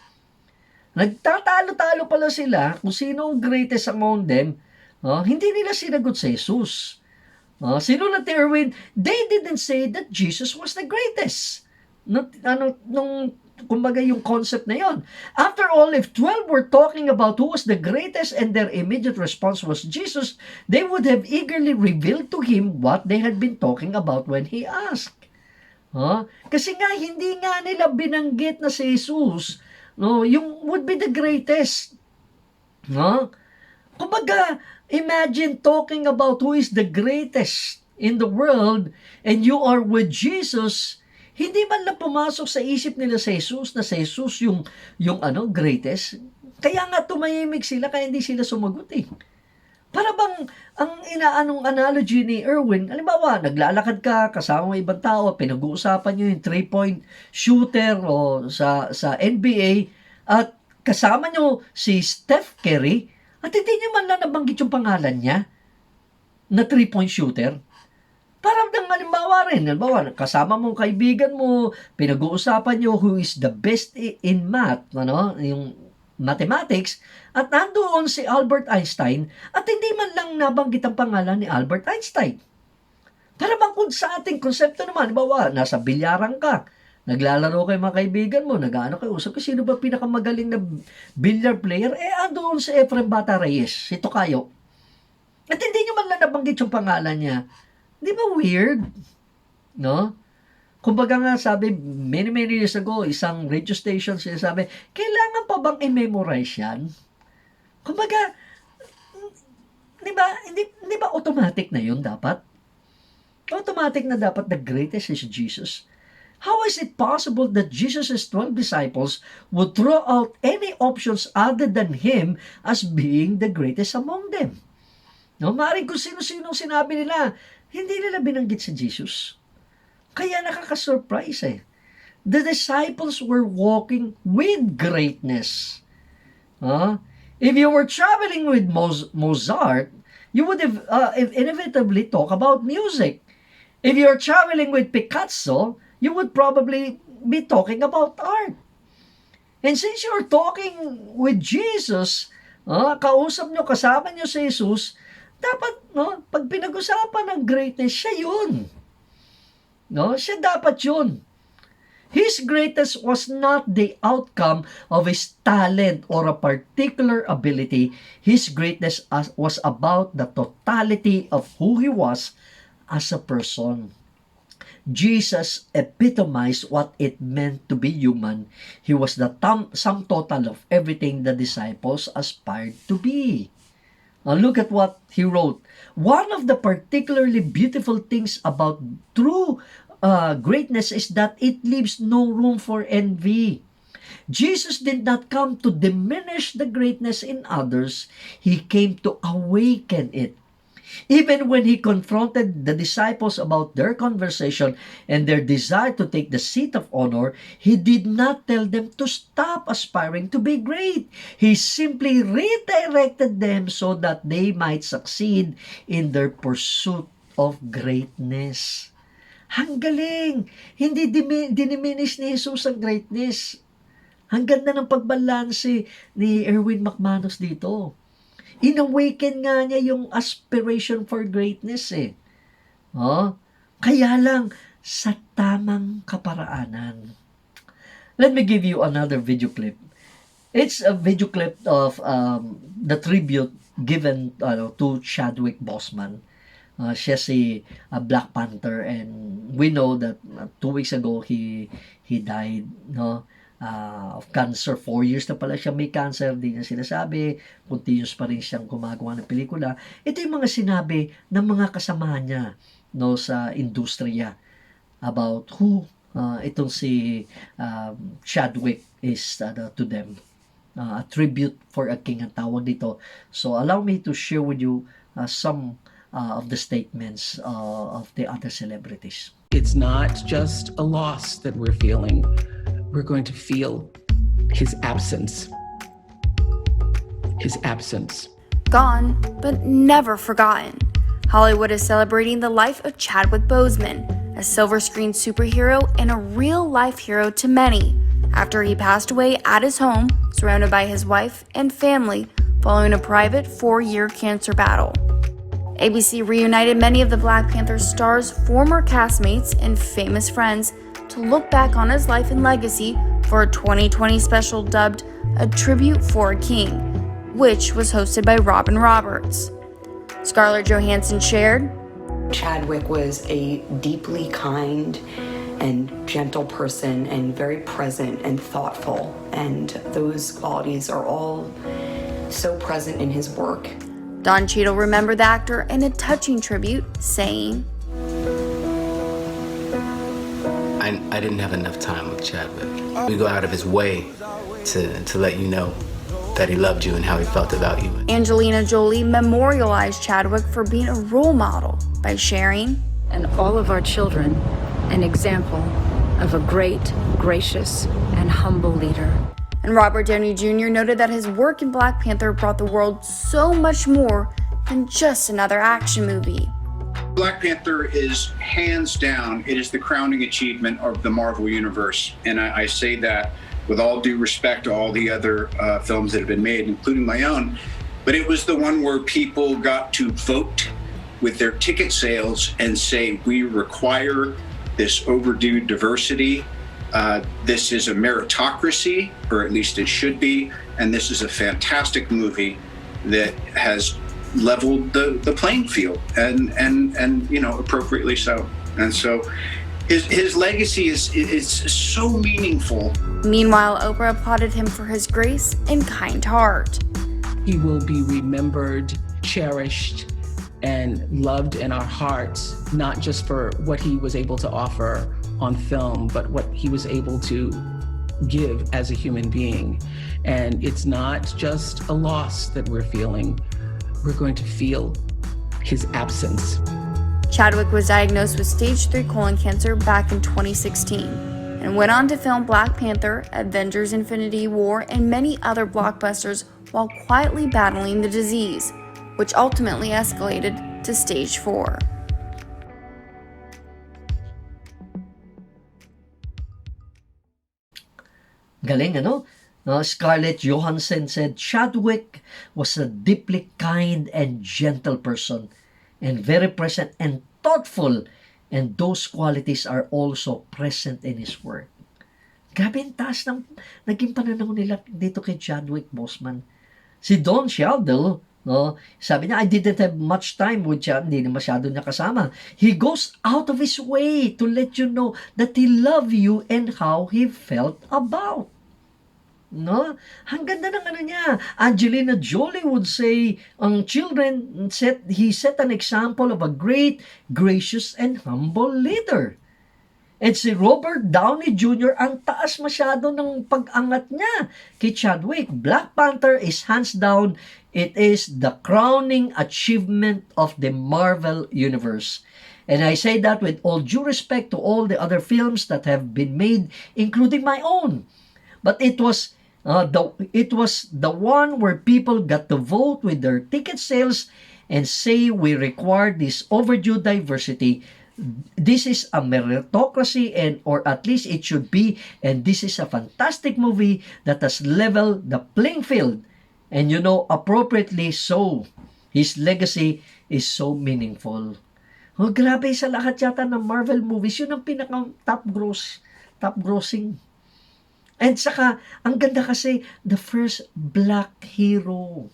Nagtatalo-talo pala sila kung sino ang greatest among them. Hindi nila sinagot si Jesus. Sinulat ni Erwin, they didn't say that Jesus was the greatest. Kumbaga yung concept na yon. After all, if 12 were talking about who was the greatest and their immediate response was Jesus, they would have eagerly revealed to him what they had been talking about when he asked. Kasi nga, hindi nga nila binanggit na si Jesus, yung would be the greatest. Kumbaga, imagine talking about who is the greatest in the world and you are with Jesus, hindi man lang pumasok sa isip nila si Jesus na si Jesus yung greatest. Kaya nga tumahimik sila, kaya hindi sila sumagot eh. Para bang ang inaanong analogy ni Erwin, halimbawa, naglalakad ka kasama mo ibang tao, pinag-uusapan niyo yung three-point shooter o sa NBA at kasama niyo si Steph Curry at hindi niyo man lang nabanggit yung pangalan niya na three-point shooter. Parang ng halimbawa, kasama mong kaibigan mo, pinag-uusapan niyo who is the best in math, yung mathematics, at nandoon si Albert Einstein, at hindi man lang nabanggit ang pangalan ni Albert Einstein. Para bang kung sa ating konsepto naman, halimbawa, nasa bilyaran ka, naglalaro kayo mga kaibigan mo, nag-ano kayo, usap ko, sino ba pinakamagaling na billiard player? Andoon si Efrem Bata Reyes, si Tokayo. At hindi nyo man lang nabanggit yung pangalan niya. Di ba weird? No? Kumbaga nga sabi, many years ago, isang radio station sinasabi, kailangan pa bang i-memorize yan? Kumbaga, di ba automatic na yun dapat? Automatic na dapat the greatest is Jesus. How is it possible that Jesus' 12 disciples would throw out any options other than Him as being the greatest among them? No, maaaring kung sino-sino sinabi nila, hindi nila binanggit si Jesus. Kaya nakaka-surprise eh. The disciples were walking with greatness. If you were traveling with Mozart, you would have inevitably talk about music. If you're traveling with Picasso, you would probably be talking about art. And since you're talking with Jesus, kausap nyo, kasama nyo si Jesus, dapat, pag pinag-usapan ng greatness, siya yun. Siya dapat yun. His greatness was not the outcome of his talent or a particular ability. His greatness was about the totality of who he was as a person. Jesus epitomized what it meant to be human. He was the sum total of everything the disciples aspired to be. Now look at what he wrote. One of the particularly beautiful things about true greatness is that it leaves no room for envy. Jesus did not come to diminish the greatness in others. He came to awaken it. Even when he confronted the disciples about their conversation and their desire to take the seat of honor, he did not tell them to stop aspiring to be great. He simply redirected them so that they might succeed in their pursuit of greatness. Ang galing! Hindi diniminish ni Jesus ang greatness. Ang ganda ng pagbalanse ni Erwin McManus dito. Inawaken nga niya yung aspiration for greatness eh. Kaya lang sa tamang kaparaanan. Let me give you another video clip. It's a video clip of the tribute given to Chadwick Boseman. Siya si Black Panther, and we know that 2 weeks ago he died, of cancer. 4 years na pala siya may cancer, di niya sinasabi, continuous pa rin siyang gumagawa ng pelikula. Ito yung mga sinabi ng mga kasama niya sa industriya about who itong si Chadwick is to them. A tribute for a king ang tawag dito. So allow me to share with you some of the statements of the other celebrities. It's not just a loss that we're feeling. We're going to feel his absence. His absence. Gone, but never forgotten. Hollywood is celebrating the life of Chadwick Boseman, a silver screen superhero and a real-life hero to many, after he passed away at his home, surrounded by his wife and family, following a private 4-year cancer battle. ABC reunited many of the Black Panther star's former castmates and famous friends to look back on his life and legacy for a 2020 special dubbed A Tribute for a King, which was hosted by Robin Roberts. Scarlett Johansson shared, Chadwick was a deeply kind and gentle person and very present and thoughtful, and those qualities are all so present in his work. Don Cheadle remembered the actor in a touching tribute, saying, I didn't have enough time with Chadwick. We go out of his way to let you know that he loved you and how he felt about you. Angelina Jolie memorialized Chadwick for being a role model by sharing, and all of our children an example of a great, gracious, and humble leader. and Robert Downey Jr. noted that his work in Black Panther brought the world so much more than just another action movie. Black Panther is hands down, it is the crowning achievement of the Marvel Universe. And I say that with all due respect to all the other films that have been made, including my own. But it was the one where people got to vote with their ticket sales and say, we require this overdue diversity. This is a meritocracy, or at least it should be. And this is a fantastic movie that has leveled the playing field and appropriately so. And so his legacy is so meaningful. Meanwhile, Oprah applauded him for his grace and kind heart. He will be remembered, cherished, and loved in our hearts, not just for what he was able to offer on film, but what he was able to give as a human being. And it's not just a loss that we're feeling. We're going to feel his absence. Chadwick was diagnosed with stage 3 colon cancer back in 2016 and went on to film Black Panther, Avengers Infinity War, and many other blockbusters while quietly battling the disease, which ultimately escalated to stage 4. Galing, ano? Scarlett Johansson said Chadwick was a deeply kind and gentle person and very present and thoughtful, and those qualities are also present in his work. Grabe ang taas ng naging pananaw nila dito kay Chadwick Boseman. Si Don Cheadle, sabi niya, I didn't have much time with Chad, hindi na masyado niya kasama. He goes out of his way to let you know that he loved you and how he felt about. No? Ang ganda ng ano niya. Angelina Jolie would say, ang children, he set an example of a great, gracious, and humble leader. And si Robert Downey Jr., ang taas masyado ng pag-angat niya kay Chadwick. Black Panther is hands down, it is the crowning achievement of the Marvel Universe. And I say that with all due respect to all the other films that have been made, including my own. But it was the one where people got to vote with their ticket sales and say we require this overdue diversity. This is a meritocracy, or at least it should be, and this is a fantastic movie that has leveled the playing field, and appropriately so. His legacy is so meaningful. Grabe, sa lahat yata ng Marvel movies, yun ang pinaka top grossing. And saka, ang ganda kasi, the first black hero.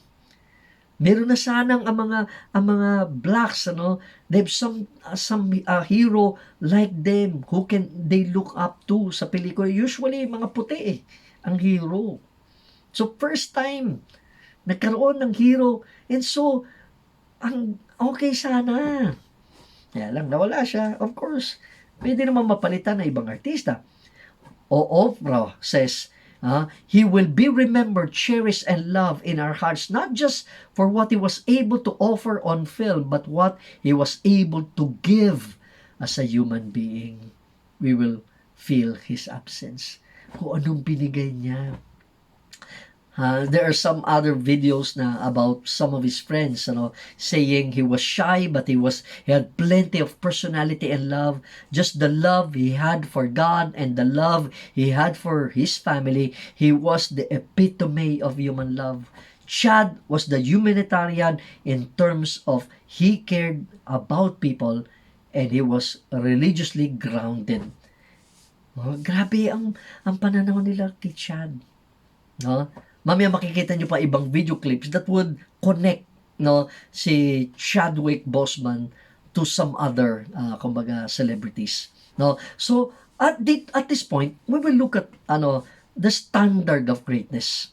Meron na sanang ang mga blacks, they have some hero like them who they look up to sa pelikula. Usually, mga puti ang hero. So, first time, nagkaroon ng hero. And so, okay sana. Kaya lang, nawala siya. Of course, pwede naman mapalitan na ibang artista. Oprah says, he will be remembered, cherished, and loved in our hearts, not just for what he was able to offer on film, but what he was able to give as a human being. We will feel his absence. Kung anong binigay niya. There are some other videos na about some of his friends, saying he was shy, but he had plenty of personality and love. Just the love he had for God and the love he had for his family. He was the epitome of human love. Chad was the humanitarian in terms of he cared about people and he was religiously grounded. Grabe ang pananaw nila kay Chad. Mamaya makikita nyo pa ibang video clips that would connect si Chadwick Boseman to some other celebrities. So at this point, we will look at the standard of greatness.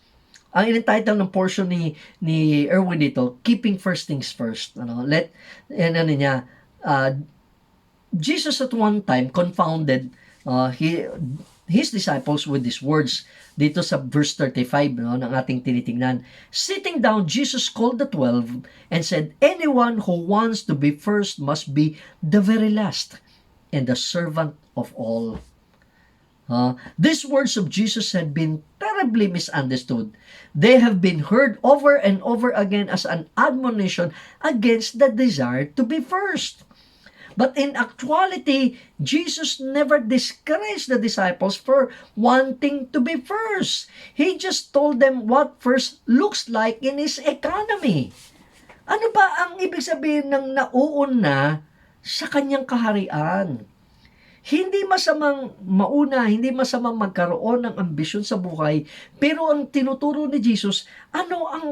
Ang in-title ng portion ni Erwin dito, Keeping First Things First. Jesus at one time confounded his disciples with these words. Dito sa verse 35 ng ating tinitingnan. Sitting down, Jesus called the 12 and said, anyone who wants to be first must be the very last and the servant of all. These words of Jesus had been terribly misunderstood. They have been heard over and over again as an admonition against the desire to be first. But in actuality, Jesus never discouraged the disciples for wanting to be first. He just told them what first looks like in his economy. Ano ba ang ibig sabihin ng nauuna sa kanyang kaharian? Hindi masamang mauna, hindi masamang magkaroon ng ambisyon sa buhay, pero ang tinuturo ni Jesus, ano ang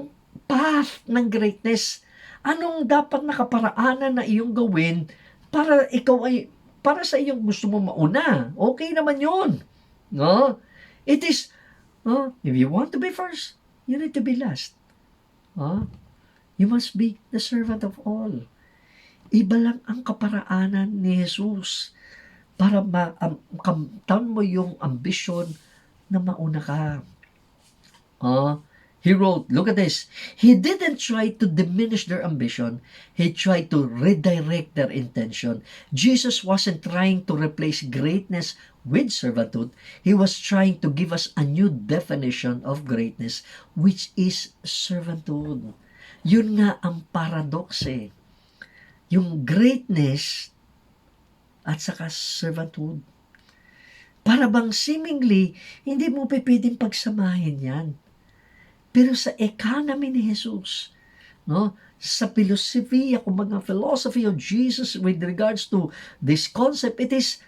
path ng greatness? Anong dapat nakaparaanan na iyong gawin para ikaw ay, para sa iyong gusto mo mauna? Okay naman yun. No? It is, if you want to be first, you need to be last. You must be the servant of all. Iba lang ang kaparaanan ni Jesus para makamtan mo yung ambisyon na mauna ka. He wrote, look at this, he didn't try to diminish their ambition, he tried to redirect their intention. Jesus wasn't trying to replace greatness with servanthood, he was trying to give us a new definition of greatness, which is servanthood. Yun nga ang paradox eh. Yung greatness at saka servanthood. Para bang seemingly, hindi mo pwedeng pagsamahin yan. Pero sa economy ni Jesus, no, sa filosofiya, kumbaga philosophy of Jesus with regards to this concept, it is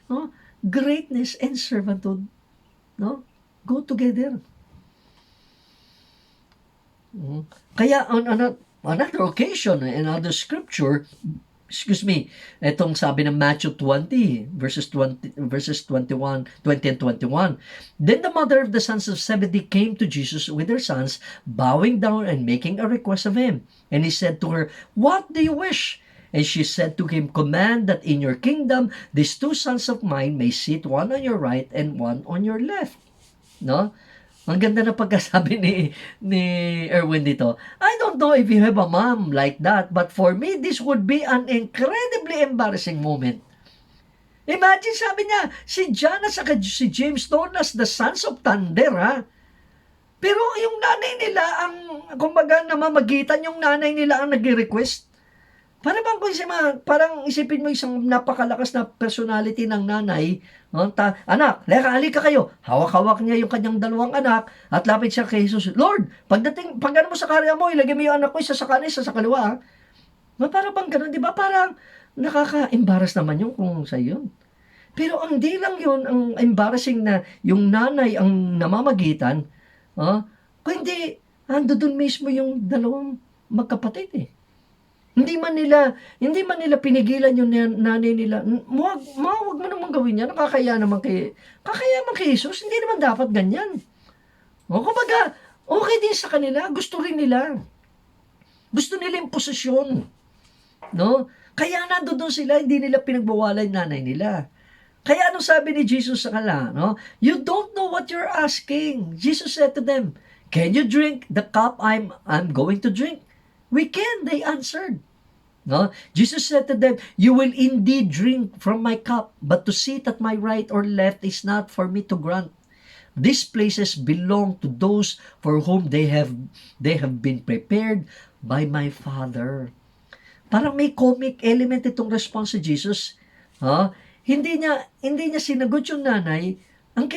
greatness and servanthood, no, go together. Kaya on another occasion, another scripture, itong sabi ng Matthew 20, verses 21, 20 and 21. Then the mother of the sons of Zebedee came to Jesus with her sons, bowing down and making a request of him. And he said to her, what do you wish? And she said to him, command that in your kingdom, these two sons of mine may sit one on your right and one on your left. No? Ang ganda na pagkasabi ni Erwin dito. I don't know if you have a mom like that, but for me, this would be an incredibly embarrassing moment. Imagine, sabi niya, si John at saka si James known as the sons of thunder, ha? Pero yung nanay nila, kumbaga namamagitan, yung nanay nila ang nag-request. Parang isipin mo isang napakalakas na personality ng nanay. Anak, halika kayo. Hawak-hawak niya yung kanyang dalawang anak at lapit siya kay Jesus. Lord, pag ano mo sa karya mo, ilagay mo yung anak ko isa sa kanan, isa sa kaliwa. Parang bang ganun, di ba? Parang nakaka-embarrass naman yung kung sa yun. Pero ang di lang yun, ang embarrassing na yung nanay ang namamagitan, kundi ando dun mismo yung dalawang magkapatid eh. Hindi man nila pinigilan yung nanay nila. Wag mo naman gawin yan. Kakaya naman kay Jesus. Hindi naman dapat ganyan. Kumbaga, okay din sa kanila. Gusto rin nila. Gusto nila yung posisyon. No? Kaya nandoon sila, hindi nila pinagbawalan yung nanay nila. Kaya anong sabi ni Jesus sa kanila? No? You don't know what you're asking. Jesus said to them, can you drink the cup I'm going to drink? We can, they answered. No? Jesus said to them, you will indeed drink from my cup, but to sit at my right or left is not for me to grant. These places belong to those for whom they have been prepared by my Father. Parang may comic element itong response si Jesus. Hindi niya sinagot yung nanay, ang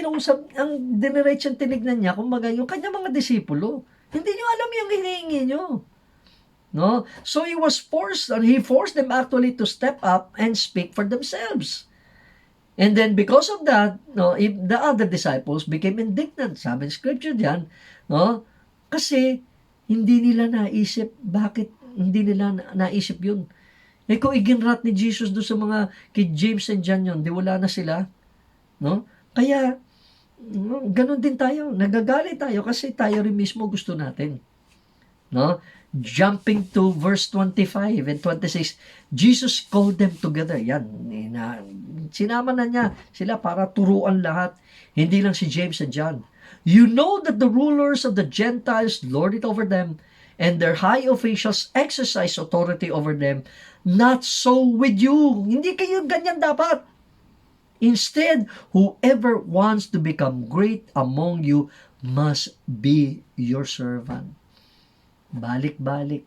diniretsyang tinignan niya, kumbaga yung kanyang mga disipulo. Hindi niyo alam yung hinihingi niyo. No? So he forced them actually to step up and speak for themselves. And then because of that, the other disciples became indignant. Sabi ng scripture diyan, kasi hindi nila naisip, bakit hindi nila naisip yun? Kung iginrat ni Jesus doon sa mga kay James and John yun, di wala na sila. No? Kaya, ganun din tayo. Nagagalit tayo kasi tayo rin mismo gusto natin. No? Jumping to verse 25 and 26, Jesus called them together. Yan, sinama na niya sila para turuan lahat. Hindi lang si James and John. You know that the rulers of the Gentiles lord it over them, and their high officials exercise authority over them. Not so with you. Hindi kayo ganyan dapat. Instead, whoever wants to become great among you must be your servant. Balik-balik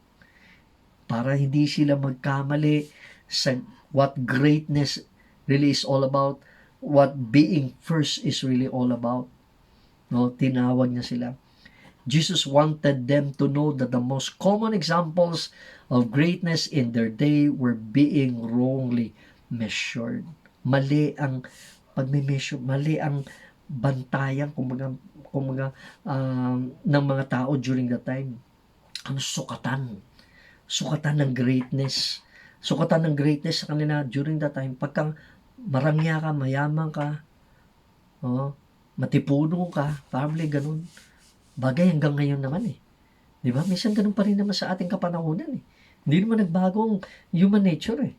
para hindi sila magkamali sa what greatness really is all about, what being first is really all about. No, tinawag niya sila. Jesus wanted them to know that the most common examples of greatness in their day were being wrongly measured. Mali ang pagme-measure, mali ang bantayan kumbaga ng mga tao during that time. Ang sukatan ng greatness. Sukatan ng greatness sa kanila during that time. Pagka marangya ka, mayaman ka, matipuno ka, probably ganun. Bagay hanggang ngayon naman eh. Di ba? Minsan ganun pa rin naman sa ating kapanahonan eh. Hindi naman nagbagong human nature eh.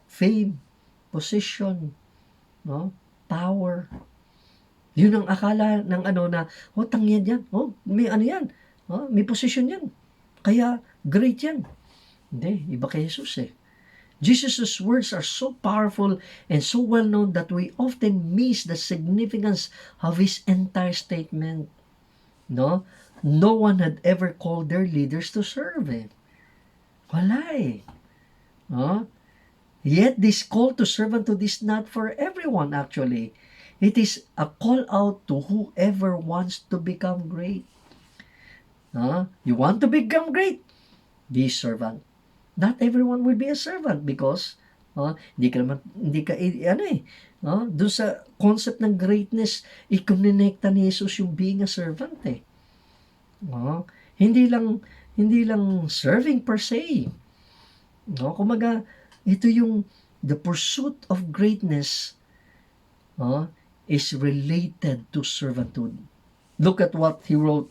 Fame, position, power. Yun ang akala ng na, tangyan yan. May yan. May position yan. Kaya great yan. Hindi, iba kay Jesus eh. Jesus' words are so powerful and so well known that we often miss the significance of his entire statement. No one had ever called their leaders to serve eh. Wala eh. Yet this call to servanthood is not for everyone actually. It is a call out to whoever wants to become great. You want to become great? Be servant. Not everyone will be a servant because doon sa concept ng greatness, i-connecta ni Jesus yung being a servant eh. Hindi lang serving per se. Kumaga, ito yung the pursuit of greatness is related to servanthood. Look at what he wrote,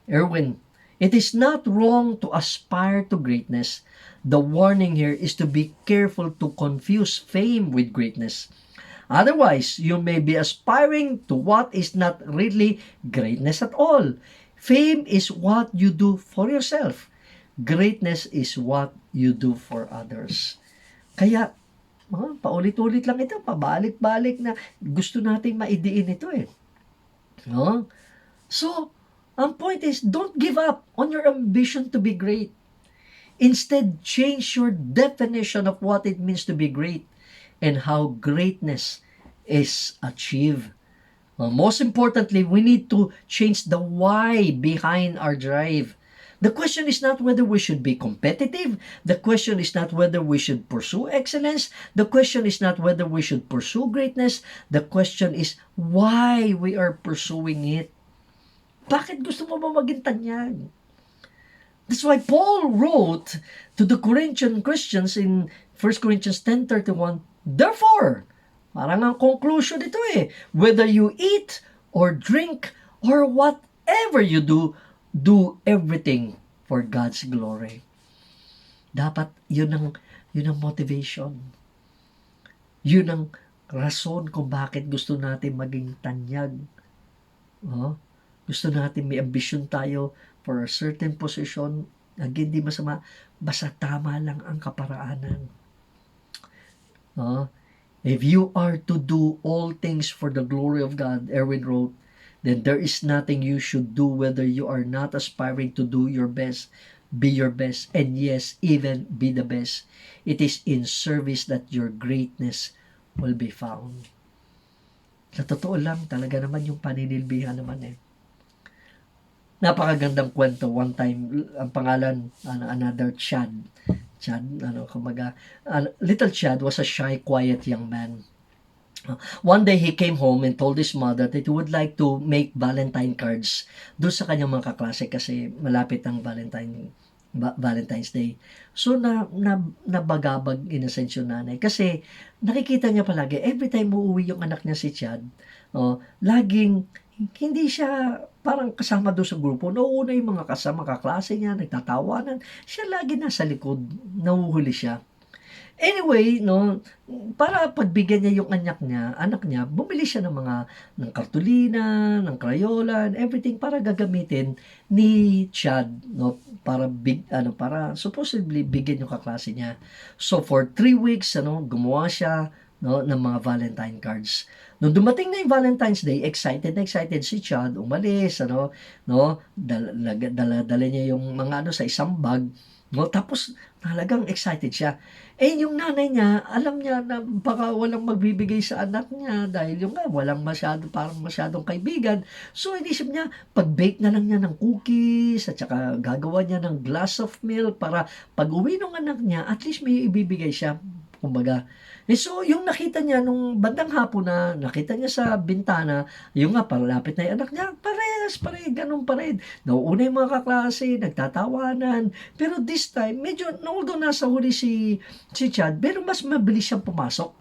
Erwin. It is not wrong to aspire to greatness. The warning here is to be careful to confuse fame with greatness. Otherwise, you may be aspiring to what is not really greatness at all. Fame is what you do for yourself. Greatness is what you do for others. Kaya, paulit-ulit lang ito, pabalik-balik na gusto nating maidiin ito eh. So, ang point is, don't give up on your ambition to be great. Instead, change your definition of what it means to be great and how greatness is achieved. Most importantly, we need to change the why behind our drive. The question is not whether we should be competitive. The question is not whether we should pursue excellence. The question is not whether we should pursue greatness. The question is why we are pursuing it. Bakit gusto mo ba maging tanyag? That's why Paul wrote to the Corinthian Christians in 1 Corinthians 10:31, therefore, parang ang conclusion ito eh, whether you eat or drink or whatever you do, do everything for God's glory. Dapat yun ang motivation. Yun ang rason kung bakit gusto natin maging tanyag. Gusto natin may ambition tayo for a certain position. Again, di masama. Basta tama lang ang kaparaanan. If you are to do all things for the glory of God, Erwin wrote, then there is nothing you should do whether you are not aspiring to do your best, be your best, and yes, even be the best. It is in service that your greatness will be found. Sa totoo lang, talaga naman yung paninilbihan naman eh. Napakagandang kwento. One time, ang pangalan, another Chad, little Chad was a shy, quiet young man. One day, he came home and told his mother that he would like to make Valentine cards doon sa kanyang mga kaklase kasi malapit ang Valentine's Day. So, nabagabag in a sense yung nanay. Kasi, nakikita niya palagi, every time uuwi yung anak niya si Chad, laging hindi siya parang kasama doon sa grupo. Nauuna yung mga kasama, kaklase niya, nagtatawanan. Siya lagi nasa likod, nahuhuli siya. Anyway, no, para pagbigyan niya yung anak niya, bumili siya ng kartulina, ng Crayola, and everything para gagamitin ni Chad, no, para supposedly bigyan yung kaklase niya. So for 3 weeks, gumawa siya, no, ng mga Valentine cards. Nung dumating na yung Valentine's Day, excited na excited si Chad, umalis, no, dala niya yung mga sa isang bag, no, tapos talagang excited siya. Yung nanay niya, alam niya na baka walang magbibigay sa anak niya dahil yung parang masyadong kaibigan. So, inisip niya, pag-bake na lang niya ng cookies at saka gagawa niya ng glass of milk para pag-uwi ng anak niya, at least may ibibigay siya. Kumbaga. So, yung nakita niya nung bandang hapon na nakita niya sa bintana, yung nga, paralapit na yung anak niya, ganun pa rin. Nauuna yung mga kaklase, nagtatawanan. Pero this time, medyo, although nasa huli si Chad, pero mas mabilis siyang pumasok.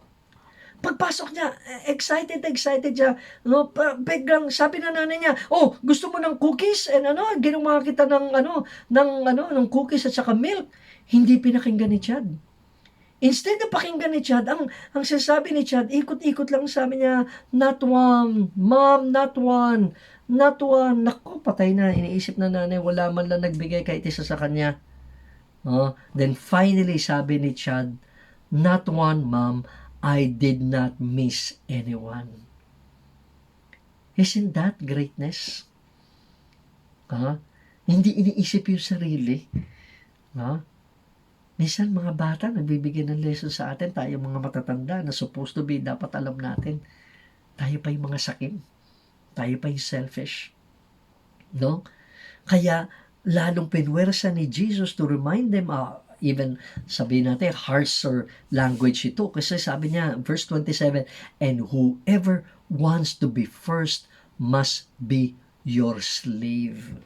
Pagpasok niya, excited siya. No, biglang sabi na nanay niya, "Oh, gusto mo ng cookies?" And ginawa kita ng cookies at saka milk. Hindi pinakinggan ni Chad. Instead na pakinggan ni Chad, ang sinasabi ni Chad, ikot-ikot lang, sabi niya, "Not one, mom, not one, not one." Naku, patay na. Iniisip na nanay, wala man lang nagbigay kahit isa sa kanya. Then finally, sabi ni Chad, "Not one, mom. I did not miss anyone." Isn't that greatness? Hindi iniisip yung sarili. Minsan mga bata nagbibigay ng lesson sa atin, tayo mga matatanda na supposed to be dapat alam natin. Tayo pa yung mga sakim. Tayo pa yung selfish. No? Kaya lalong pinwersa ni Jesus to remind them, even sabihin natin harsher language ito, kasi sabi niya verse 27, "And whoever wants to be first must be your slave."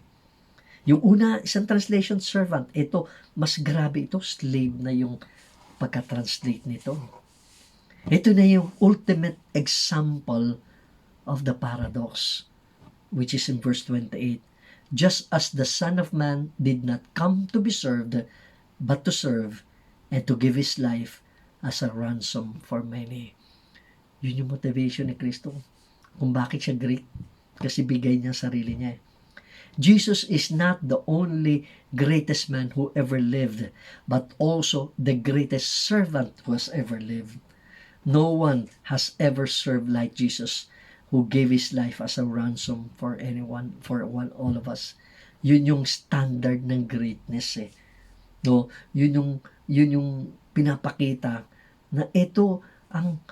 Yung una, isang translation, servant. Ito, mas grabe ito. Slave na yung pagka-translate nito. Ito na yung ultimate example of the paradox, which is in verse 28. "Just as the Son of Man did not come to be served, but to serve, and to give His life as a ransom for many." Yun yung motivation ni Kristo. Kung bakit siya great. Kasi bigay niya sarili niya. Jesus is not the only greatest man who ever lived, but also the greatest servant who has ever lived. No one has ever served like Jesus, who gave His life as a ransom for anyone, all of us. Yun yung standard ng greatness eh. No, yun yung pinapakita na ito ang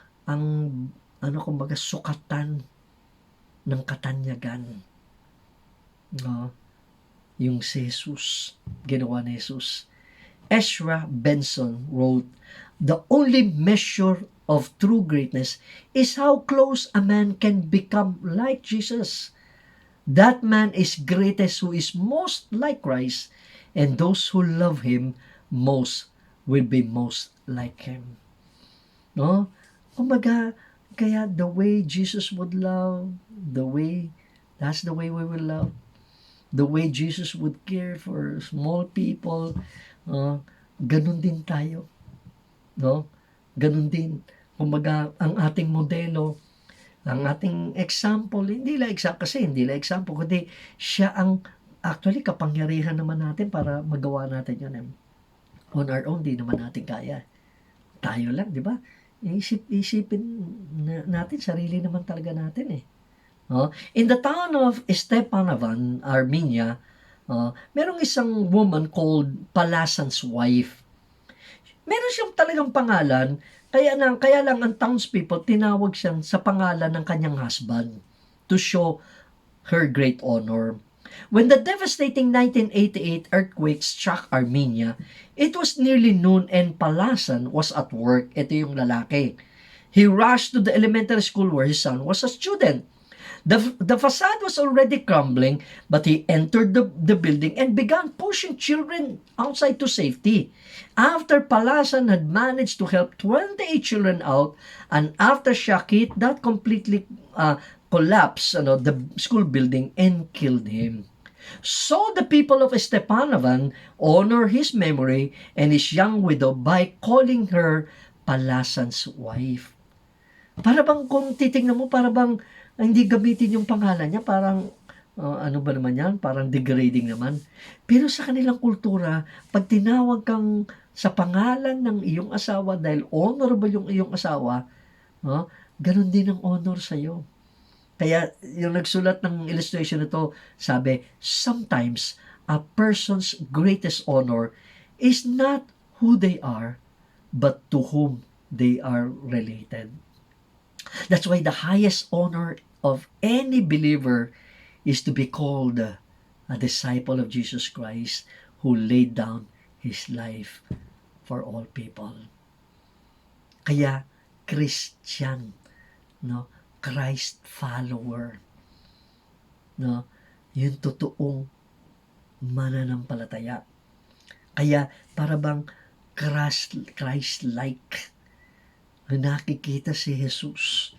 kumbaga sukatan ng katanyagan. No, yung si Jesus, ginawa ni Jesus. Ezra Benson wrote, "The only measure of true greatness is how close a man can become like Jesus. That man is greatest who is most like Christ, and those who love Him most will be most like Him." No? Kumbaga, kaya the way Jesus would love, that's the way we will love. The way Jesus would care for small people, ganun din tayo. No? Ganun din. Kumbaga, ang ating modelo, ang ating example, hindi lang example, kundi siya ang, actually, kapangyarihan naman natin para magawa natin yun. On our own, di naman natin kaya. Tayo lang, di ba? Isipin natin, sarili naman talaga natin eh. In the town of Stepanovan, Armenia, merong isang woman called Palasan's wife. Meron siyang talagang pangalan, kaya lang ang townspeople tinawag siyang sa pangalan ng kanyang husband to show her great honor. When the devastating 1988 earthquake struck Armenia, it was nearly noon and Palasan was at work. Ito yung lalaki. He rushed to the elementary school where his son was a student. The facade was already crumbling, but he entered the building and began pushing children outside to safety. After Palasan had managed to help 28 children out, an aftershock hit that completely collapsed the school building and killed him. So the people of Stepanovan honor his memory and his young widow by calling her Palasan's wife. Para bang kung titingnan mo, para bang hindi gamitin yung pangalan niya, parang ano ba naman yan? Parang degrading naman. Pero sa kanilang kultura, pag tinawag kang sa pangalan ng iyong asawa dahil honorable yung iyong asawa, ganun din ang honor sa'yo. Kaya yung nagsulat ng illustration nito, sabi, sometimes a person's greatest honor is not who they are, but to whom they are related. That's why the highest honor of any believer is to be called a disciple of Jesus Christ who laid down his life for all people. Kaya Christian, Christ follower, yung totoong mananampalataya. Kaya para bang Christ-like, nakikita si Jesus.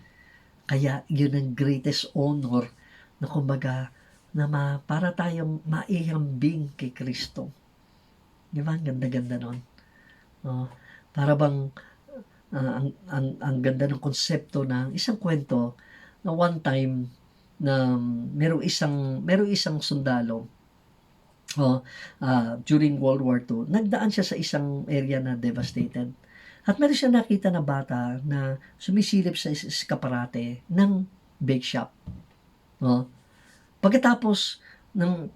Kaya yun ang greatest honor na kumbaga para tayong maihambing kay Kristo. Di ba? Ang ganda-ganda nun. Para bang ang ganda ng konsepto ng isang kwento na one time na merong isang sundalo during World War II. Nagdaan siya sa isang area na devastated. At meron siya nakita na bata na sumisilip sa eskaparate ng bake shop. Pagkatapos nung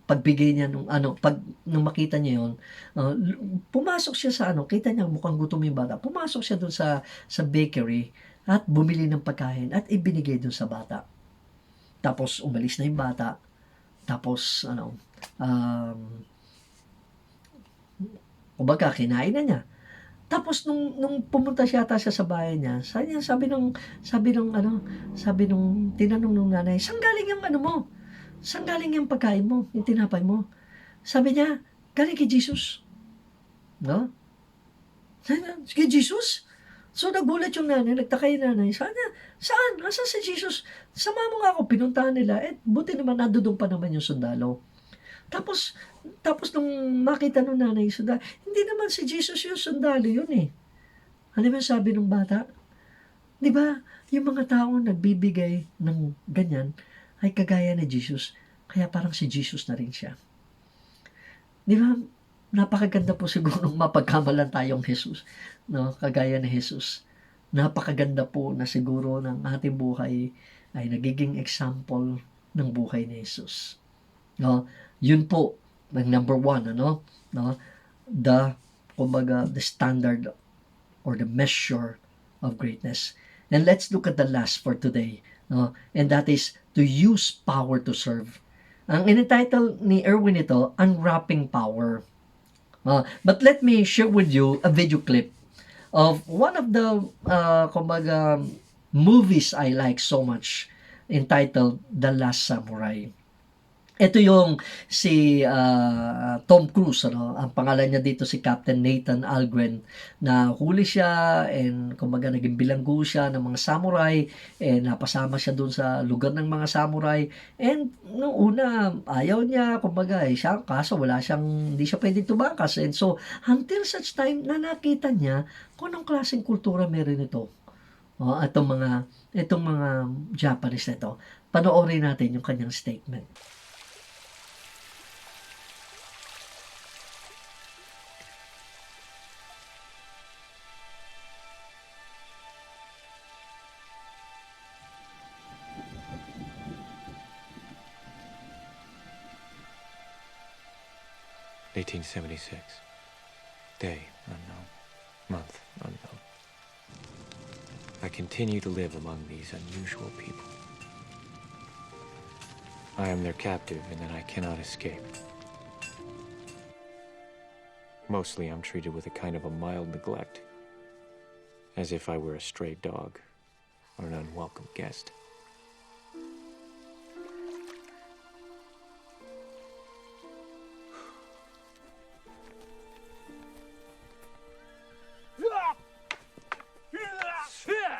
pagbigay niya nung makita niya yon, pumasok siya sa kita niya mukhang gutom yung bata. Pumasok siya doon sa bakery at bumili ng pagkain at ibinigay doon sa bata. Tapos umalis na yung bata. Tapos kumbaga kinain na niya. Tapos nung pumunta siya sa bahay niya, sabi nung tinanong nung nanay, saan galing yung mo? Saan galing yung pagkain mo, yung tinapay mo? Sabi niya, galing kay Jesus. No? Kay Jesus? So nagulat yung nanay, nagtaka yung nanay, saan? Nasaan si Jesus? Sama mo nga ako, pinuntahan nila, buti naman nandoon pa naman yung sundalo. Tapos nung makita nung nanay yung sundalo, hindi naman si Jesus yung sundalo yun eh. Ano ba sabi ng bata? Di ba, yung mga taong nagbibigay ng ganyan, ay kagaya ni Jesus. Kaya parang si Jesus na rin siya. Di ba? Napakaganda po siguro mapagkamalan tayong Jesus. Kagaya ni Jesus. Napakaganda po na siguro ng ating buhay ay nagiging example ng buhay ni Jesus. Yun po, ang number one, the standard or the measure of greatness. And let's look at the last for today. And that is to use power to serve. Ang in-title ni Erwin ito, Unwrapping Power. But let me share with you a video clip of one of the movies I like so much, entitled The Last Samurai. Ito yung si Tom Cruise, ang pangalan niya dito si Captain Nathan Algren, na huli siya and kumbaga naging bilanggo siya ng mga samurai and napasama siya doon sa lugar ng mga samurai and noong una ayaw niya kumbaga siya, kaso hindi siya pwedeng tumakas, and so until such time na nakita niya kung anong klaseng kultura meron ito. Itong mga Japanese na ito. Panoorin natin yung kanyang statement. 1876. Day unknown. Month unknown. I continue to live among these unusual people. I am their captive, and then I cannot escape. Mostly I'm treated with a kind of a mild neglect, as if I were a stray dog or an unwelcome guest.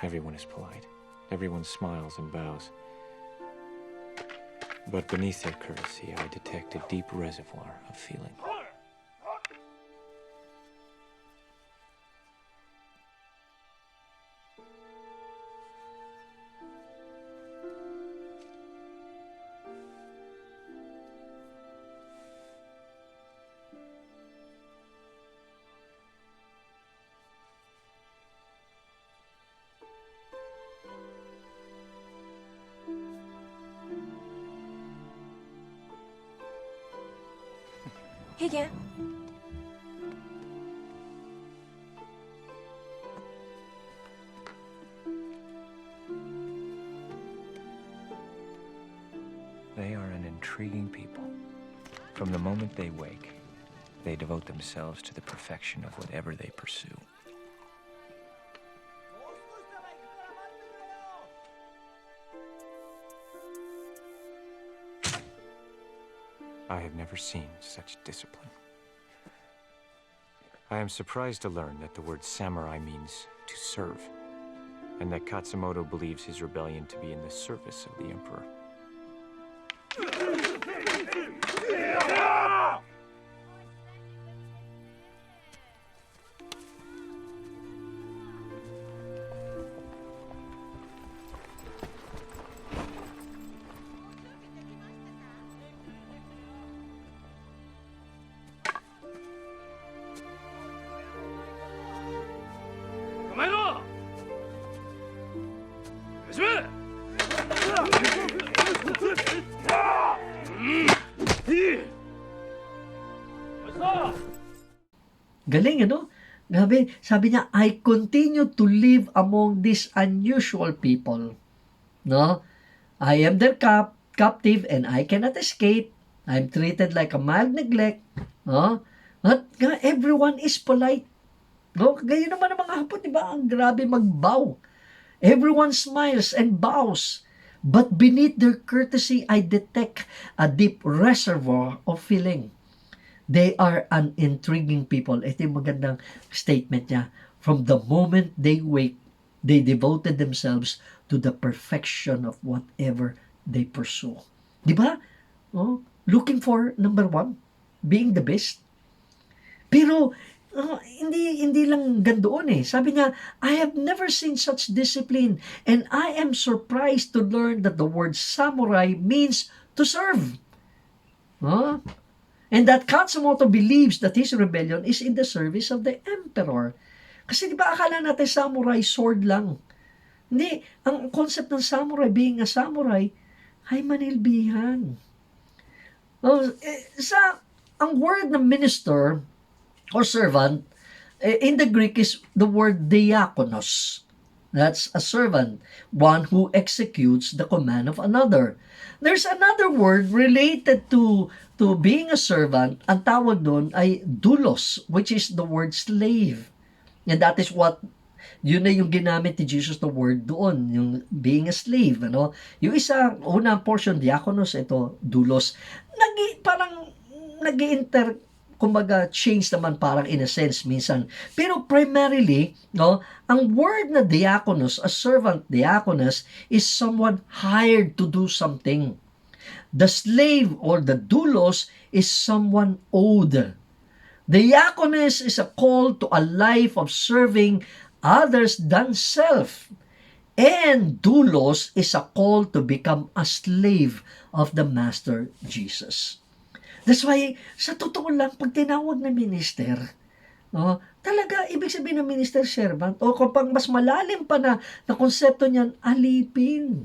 Everyone is polite. Everyone smiles and bows. But beneath their courtesy, I detect a deep reservoir of feeling. Hey, They are an intriguing people. From the moment they wake, they devote themselves to the perfection of whatever they pursue. I have never seen such discipline. I am surprised to learn that the word samurai means to serve, and that Katsumoto believes his rebellion to be in the service of the emperor. Galing, ano? Grabe, sabi niya, I continue to live among these unusual people. No? I am their captive and I cannot escape. I'm treated like a mild neglect. No? At everyone is polite. No? Gaya naman ang mga hapon, di ba? Ang grabe magbow. Everyone smiles and bows. But beneath their courtesy, I detect a deep reservoir of feeling. They are an intriguing people. Ito yung magandang statement niya. From the moment they wake, they devoted themselves to the perfection of whatever they pursue. Di ba? Oh, looking for, number one, being the best. Pero, hindi lang gandoon eh. Sabi niya, I have never seen such discipline and I am surprised to learn that the word samurai means to serve. Huh? And that Katsumoto believes that his rebellion is in the service of the emperor. Kasi di ba akala natin samurai sword lang? Hindi, ang concept ng samurai, being a samurai, ay manilbihan. Ang word na minister or servant, in the Greek is the word diakonos. That's a servant, one who executes the command of another. There's another word related to being a servant. Ang tawag doon ay doulos, which is the word slave. And that is what, yun na yung ginamit ni Jesus na word doon, yung being a slave. Ano? Yung isa, unang portion, diakonos, ito, doulos. Parang kumbaga change naman parang in a sense minsan. Pero primarily, no, ang word na diakonos, a servant diakonos, is someone hired to do something. The slave or the doulos is someone owed. Diakonos is a call to a life of serving others than self. And doulos is a call to become a slave of the Master Jesus. That's why, sa totoo lang, pag tinawag na minister, talaga, ibig sabihin ng minister servant, o kapag mas malalim pa na konsepto niyan, alipin.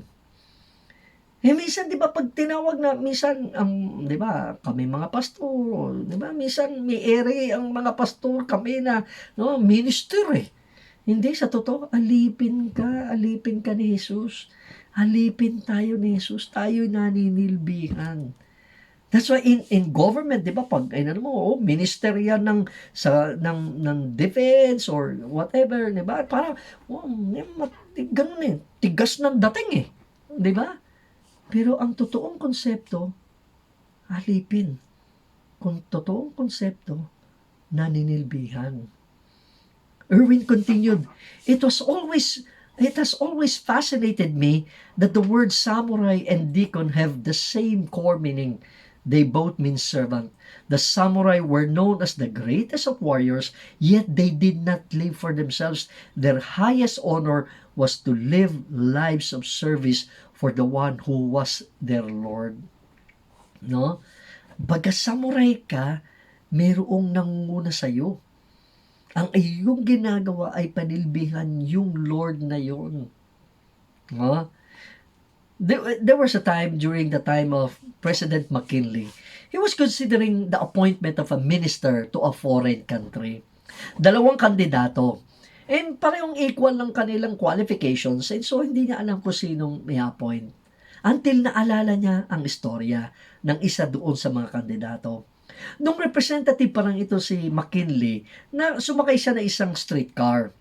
Minsan, di ba, pag tinawag na, minsan, di ba, kami mga pastor, di ba, minsan, may ere ang mga pastor, kami na, minister eh. Hindi, sa totoo, alipin ka ni Jesus. Alipin tayo ni Jesus, tayo naninilbihan. That's why in government, 'di ba, pag minister yan ng defense or whatever, 'di ba? Para ganun eh, tigas ng dating eh, 'di ba? Pero ang totoong konsepto, alipin. Kung totoong konsepto, naninilbihan. Erwin continued, it was always It has always fascinated me that the words samurai and deacon have the same core meaning. They both mean servant. The samurai were known as the greatest of warriors, yet they did not live for themselves. Their highest honor was to live lives of service for the one who was their Lord. No? Baga samurai ka, mayroong nangunguna sa'yo. Ang iyong ginagawa ay panilbihan yung Lord na yun. No? There was a time during the time of President McKinley. He was considering the appointment of a minister to a foreign country. Dalawang kandidato. And parehong equal ng kanilang qualifications. And so hindi niya alam kung sinong may appoint. Until naalala niya ang istorya ng isa doon sa mga kandidato. Nung representative parang ito si McKinley, na sumakay siya na isang streetcar.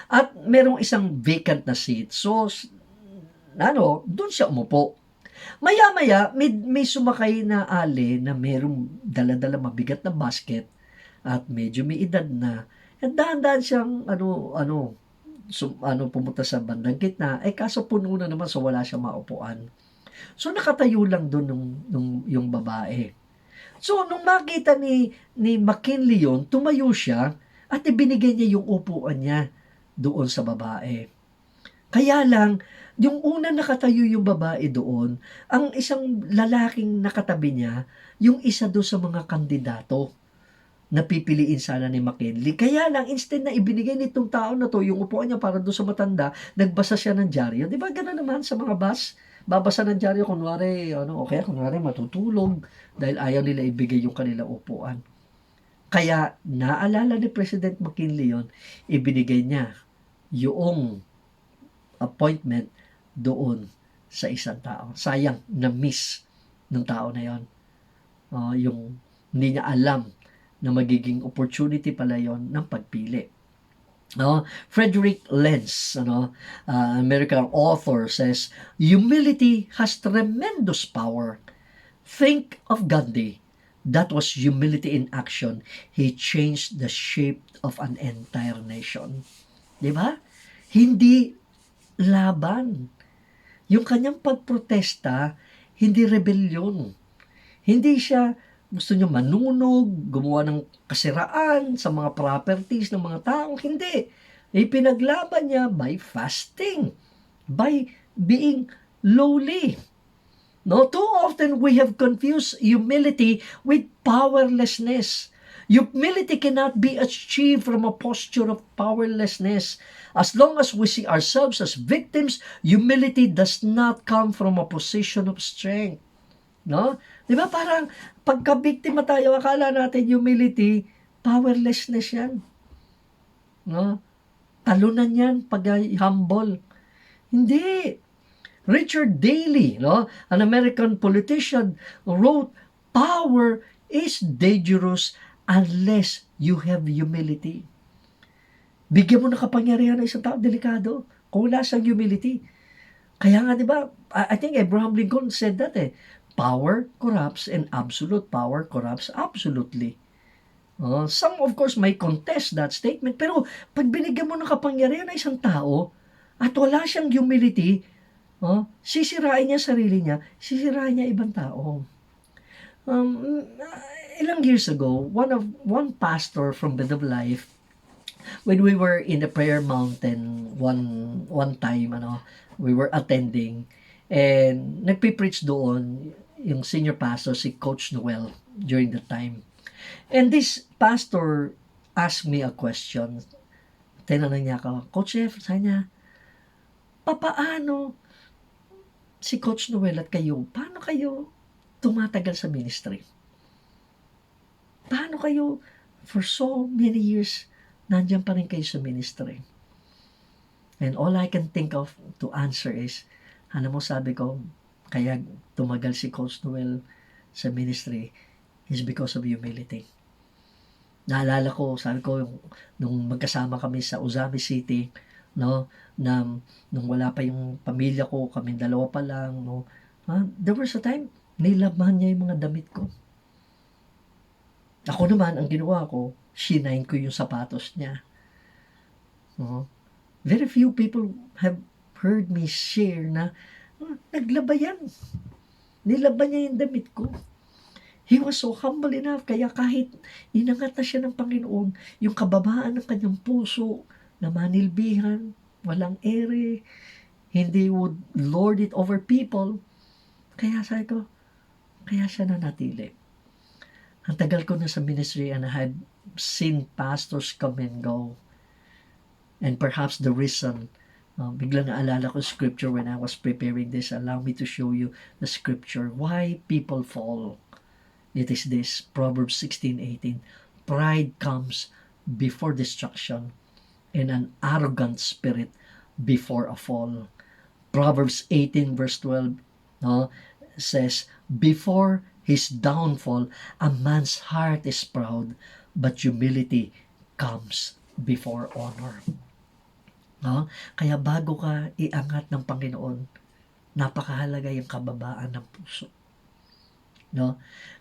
At merong isang vacant na seat. So, doon siya umupo. Maya-maya, may sumakay na ali na merong dala-dala mabigat na basket at medyo may edad na. At dahan-dahan siyang pumunta sa bandang gitna. Kaso puno na naman, so wala siyang maupuan. So nakatayo lang doon yung babae. So nung makita ni McKinley yun, tumayo siya at ibinigay niya yung upuan niya doon sa babae. Kaya lang, yung una nakatayo yung babae doon, ang isang lalaking nakatabi niya, yung isa doon sa mga kandidato na pipiliin sana ni McKinley. Kaya lang, instead na ibinigay nitong tao na to, yung upuan niya para doon sa matanda, nagbasa siya ng dyaryo. Di ba gano'n naman sa mga bus? Babasa ng dyaryo, kunwari matutulog dahil ayaw nila ibigay yung kanilang upuan. Kaya, naalala ni President McKinley yon, ibinigay niya yung appointment doon sa isang tao. Sayang, na-miss ng tao na yon. Yung hindi niya alam na magiging opportunity pala yon ng pagpili. Frederick Lenz, American author, says, humility has tremendous power. Think of Gandhi. That was humility in action. He changed the shape of an entire nation. Diba? Hindi laban. Yung kanyang pagprotesta, hindi rebellion. Hindi siya gusto niya manunog, gumawa ng kasiraan sa mga properties ng mga tao. Hindi. Ipinaglaban niya by fasting, by being lowly. Too often we have confused humility with powerlessness. Humility cannot be achieved from a posture of powerlessness. As long as we see ourselves as victims, humility does not come from a position of strength. Di ba parang pagka-biktima tayo, akala natin humility, powerlessness yan. Talunan yan pag humble. Hindi. Richard Daley, an American politician, wrote, power is dangerous unless you have humility. Bigyan mo ng kapangyarihan ng isang tao, delikado. Kung wala siyang humility. Kaya nga, di ba, I think Abraham Lincoln said that power corrupts and absolute power corrupts absolutely. Some, of course, may contest that statement. Pero pag binigyan mo ng kapangyarihan ng isang tao at wala siyang humility, sisirain niya sarili niya, sisirain niya ibang tao. Ilang years ago, one pastor from Bed of Life, when we were in the prayer mountain one time, we were attending, and nagpipreach doon yung senior pastor, si Coach Noel, during the time. And this pastor asked me a question. Tinanong niya ako, Coach Jeff, sabi niya, papaano si Coach Noel at kayo, paano kayo tumatagal sa ministry? Paano kayo, for so many years, nandiyan pa rin kayo sa ministry? And all I can think of to answer is, sabi ko, kaya tumagal si Coach Noel sa ministry is because of humility. Naalala ko, sabi ko, nung magkasama kami sa Uzami City, nung wala pa yung pamilya ko, kami dalawa pa lang, there was a time, nilaban niya yung mga damit ko. Ako naman, ang ginawa ko, shinain ko yung sapatos niya. Very few people have heard me share na naglaba yan. Nilaban niya yung damit ko. He was so humble enough, kaya kahit inangat na siya ng Panginoon, yung kababaan ng kanyang puso, na manilbihan, walang ere, hindi would lord it over people. Kaya sabi ko, kaya siya nanatili. Ang tagal ko na sa ministry and I have seen pastors come and go. And perhaps the reason, bigla naalala ko scripture when I was preparing this. Allow me to show you the scripture. Why people fall. It is this, Proverbs 16:18. Pride comes before destruction, and an arrogant spirit before a fall. Proverbs 18 verse 12 says, before his downfall, a man's heart is proud, but humility comes before honor. Kaya bago ka iangat ng Panginoon, napakahalaga yung kababaan ng puso.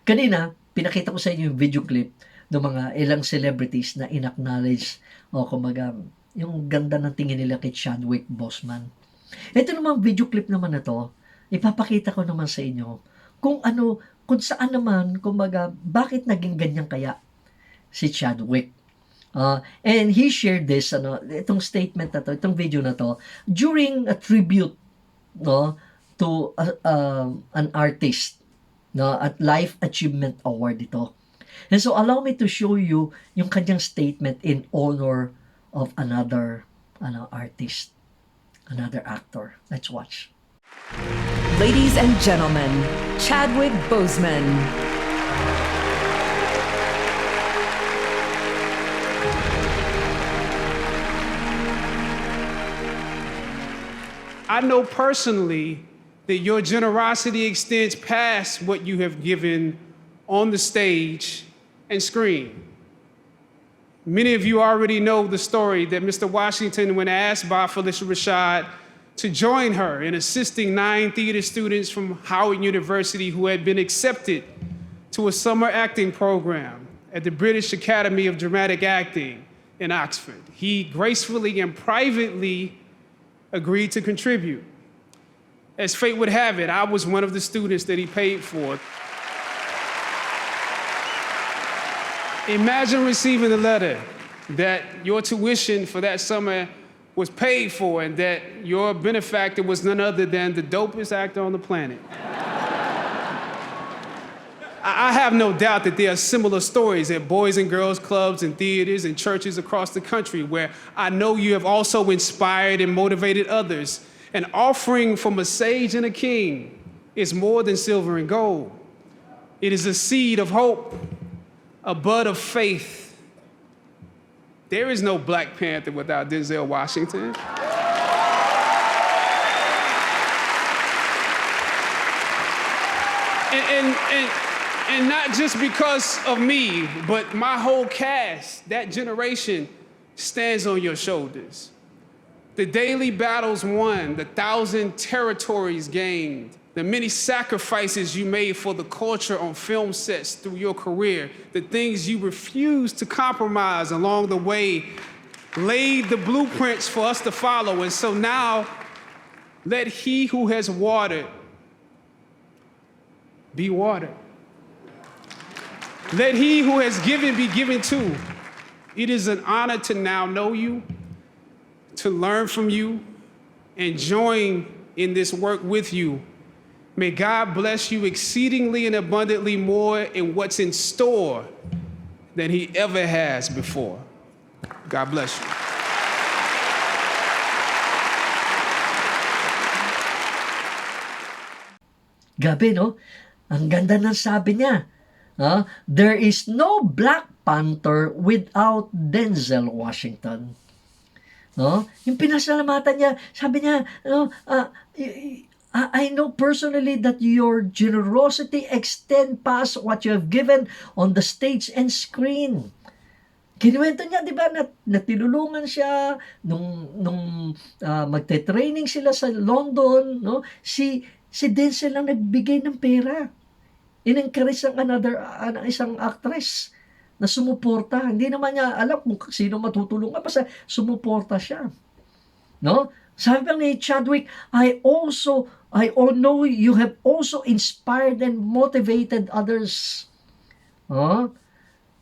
Kanina, pinakita ko sa inyo yung video clip ng mga ilang celebrities na inacknowledge kumaga, yung ganda ng tingin nila kay Chadwick Boseman. Ito naman video clip naman na to, ipapakita ko naman sa inyo kung saan naman, kumaga, bakit naging ganyan kaya si Chadwick. And he shared this, itong statement na to, itong video na to, during a tribute to an artist at Life Achievement Award ito. And so allow me to show you yung kanyang statement in honor of another artist, another actor. Let's watch. Ladies and gentlemen, Chadwick Boseman. I know personally that your generosity extends past what you have given on the stage and screen. Many of you already know the story that Mr. Washington, when asked by Felicia Rashad to join her in assisting 9 theater students from Howard University who had been accepted to a summer acting program at the British Academy of Dramatic Acting in Oxford, he gracefully and privately agreed to contribute. As fate would have it, I was one of the students that he paid for. Imagine receiving a letter that your tuition for that summer was paid for and that your benefactor was none other than the dopest actor on the planet. I have no doubt that there are similar stories at boys and girls clubs and theaters and churches across the country where I know you have also inspired and motivated others. An offering from a sage and a king is more than silver and gold. It is a seed of hope, a bud of faith. There is no Black Panther without Denzel Washington. And not just because of me, but my whole cast, that generation stands on your shoulders. The daily battles won, the 1,000 territories gained, the many sacrifices you made for the culture on film sets through your career, the things you refused to compromise along the way, laid the blueprints for us to follow. And so now, let he who has watered be watered. Let he who has given be given too. It is an honor to now know you, to learn from you, and join in this work with you. May God bless you exceedingly and abundantly more in what's in store than he ever has before. God bless you. Gabi, no? Ang ganda ng sabi niya. There is no Black Panther without Denzel Washington. Yung pinasalamatan niya, sabi niya, I know personally that your generosity extend past what you have given on the stage and screen. Kinuwento niya, di ba, na tinulungan siya nung magte-training sila sa London, no? Si Denzel lang nagbigay ng pera. In-encourage ang isang actress na sumuporta. Hindi naman niya alam kung sino matutulungan, basta sumuporta siya. No? Sabi pa ni Chadwick, I all know you have also inspired and motivated others. Oh?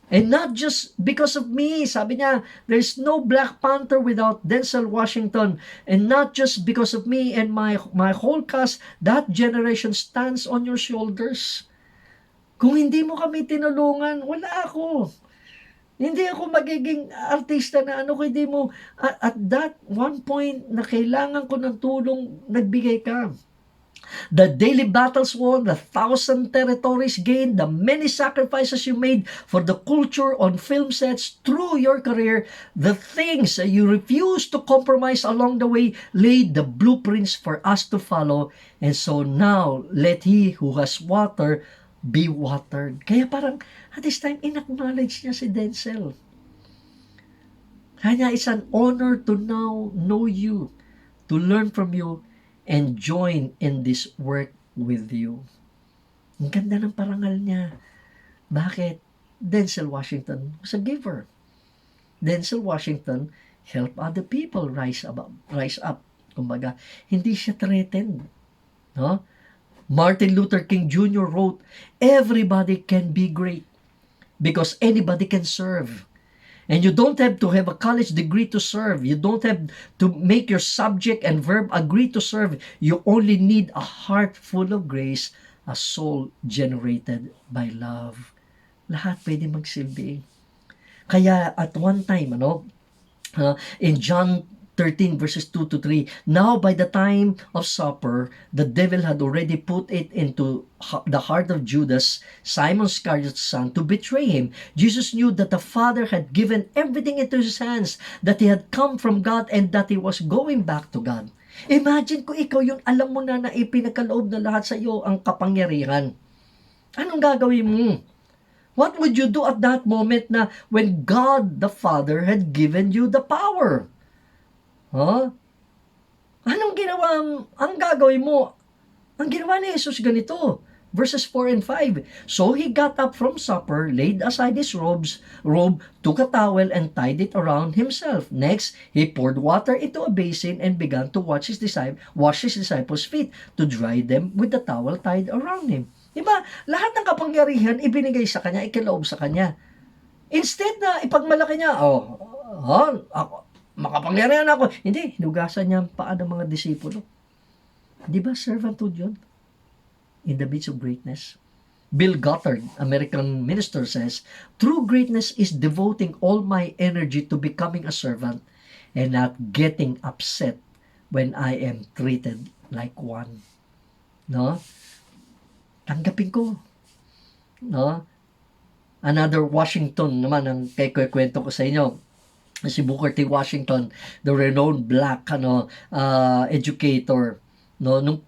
And not just because of me. Sabi niya, there's no Black Panther without Denzel Washington. And not just because of me and my whole cast, that generation stands on your shoulders. Kung hindi mo kami tinulungan, wala ako. Hindi ako magiging artista na ano, kung hindi mo, at that one point na kailangan ko ng tulong, nagbigay ka. The daily battles won, the 1,000 territories gained, the many sacrifices you made for the culture on film sets through your career, the things you refused to compromise along the way laid the blueprints for us to follow. And so now, let he who has water be watered. Kaya parang at this time, in-acknowledge niya si Denzel. Kaya it's an honor to now know you, to learn from you, and join in this work with you. Ang ganda ng parangal niya. Bakit? Denzel Washington was a giver. Denzel Washington helped other people rise up. Kumbaga, hindi siya threatened. No? Martin Luther King Jr. wrote, everybody can be great because anybody can serve. And you don't have to have a college degree to serve. You don't have to make your subject and verb agree to serve. You only need a heart full of grace, a soul generated by love. Lahat pwede magsilbi. Kaya at one time, in John 13 verses 2 to 3, now by the time of supper, the devil had already put it into the heart of Judas, Simon Iscariot's son, to betray him. Jesus knew that the Father had given everything into his hands, that he had come from God, and that he was going back to God. Imagine kung ikaw yung alam mo na ipinagkaloob na lahat sa iyo ang kapangyarihan. Anong gagawin mo? What would you do at that moment na when God the Father had given you the power? Huh? Anong gagawin mo? Ang ginawa ni Jesus ganito, verses 4 and 5. So he got up from supper, laid aside his robe, took a towel, and tied it around himself. Next, he poured water into a basin and began to wash his disciples' feet, to dry them with the towel tied around him. Diba? Lahat ng kapangyarihan ibinigay sa kanya, ikiloob sa kanya. Instead na ipagmalaki niya, ako, makapangyarihan ako. Hindi, hinugasan niya ang paa ng mga disipulo. Di ba servanthood yun? In the midst of greatness. Bill Gothard, American minister, says, true greatness is devoting all my energy to becoming a servant and not getting upset when I am treated like one. No? Tanggapin ko. No? Another Washington naman ang kwento ko sa inyo. Si Booker T. Washington, the renowned black educator, nung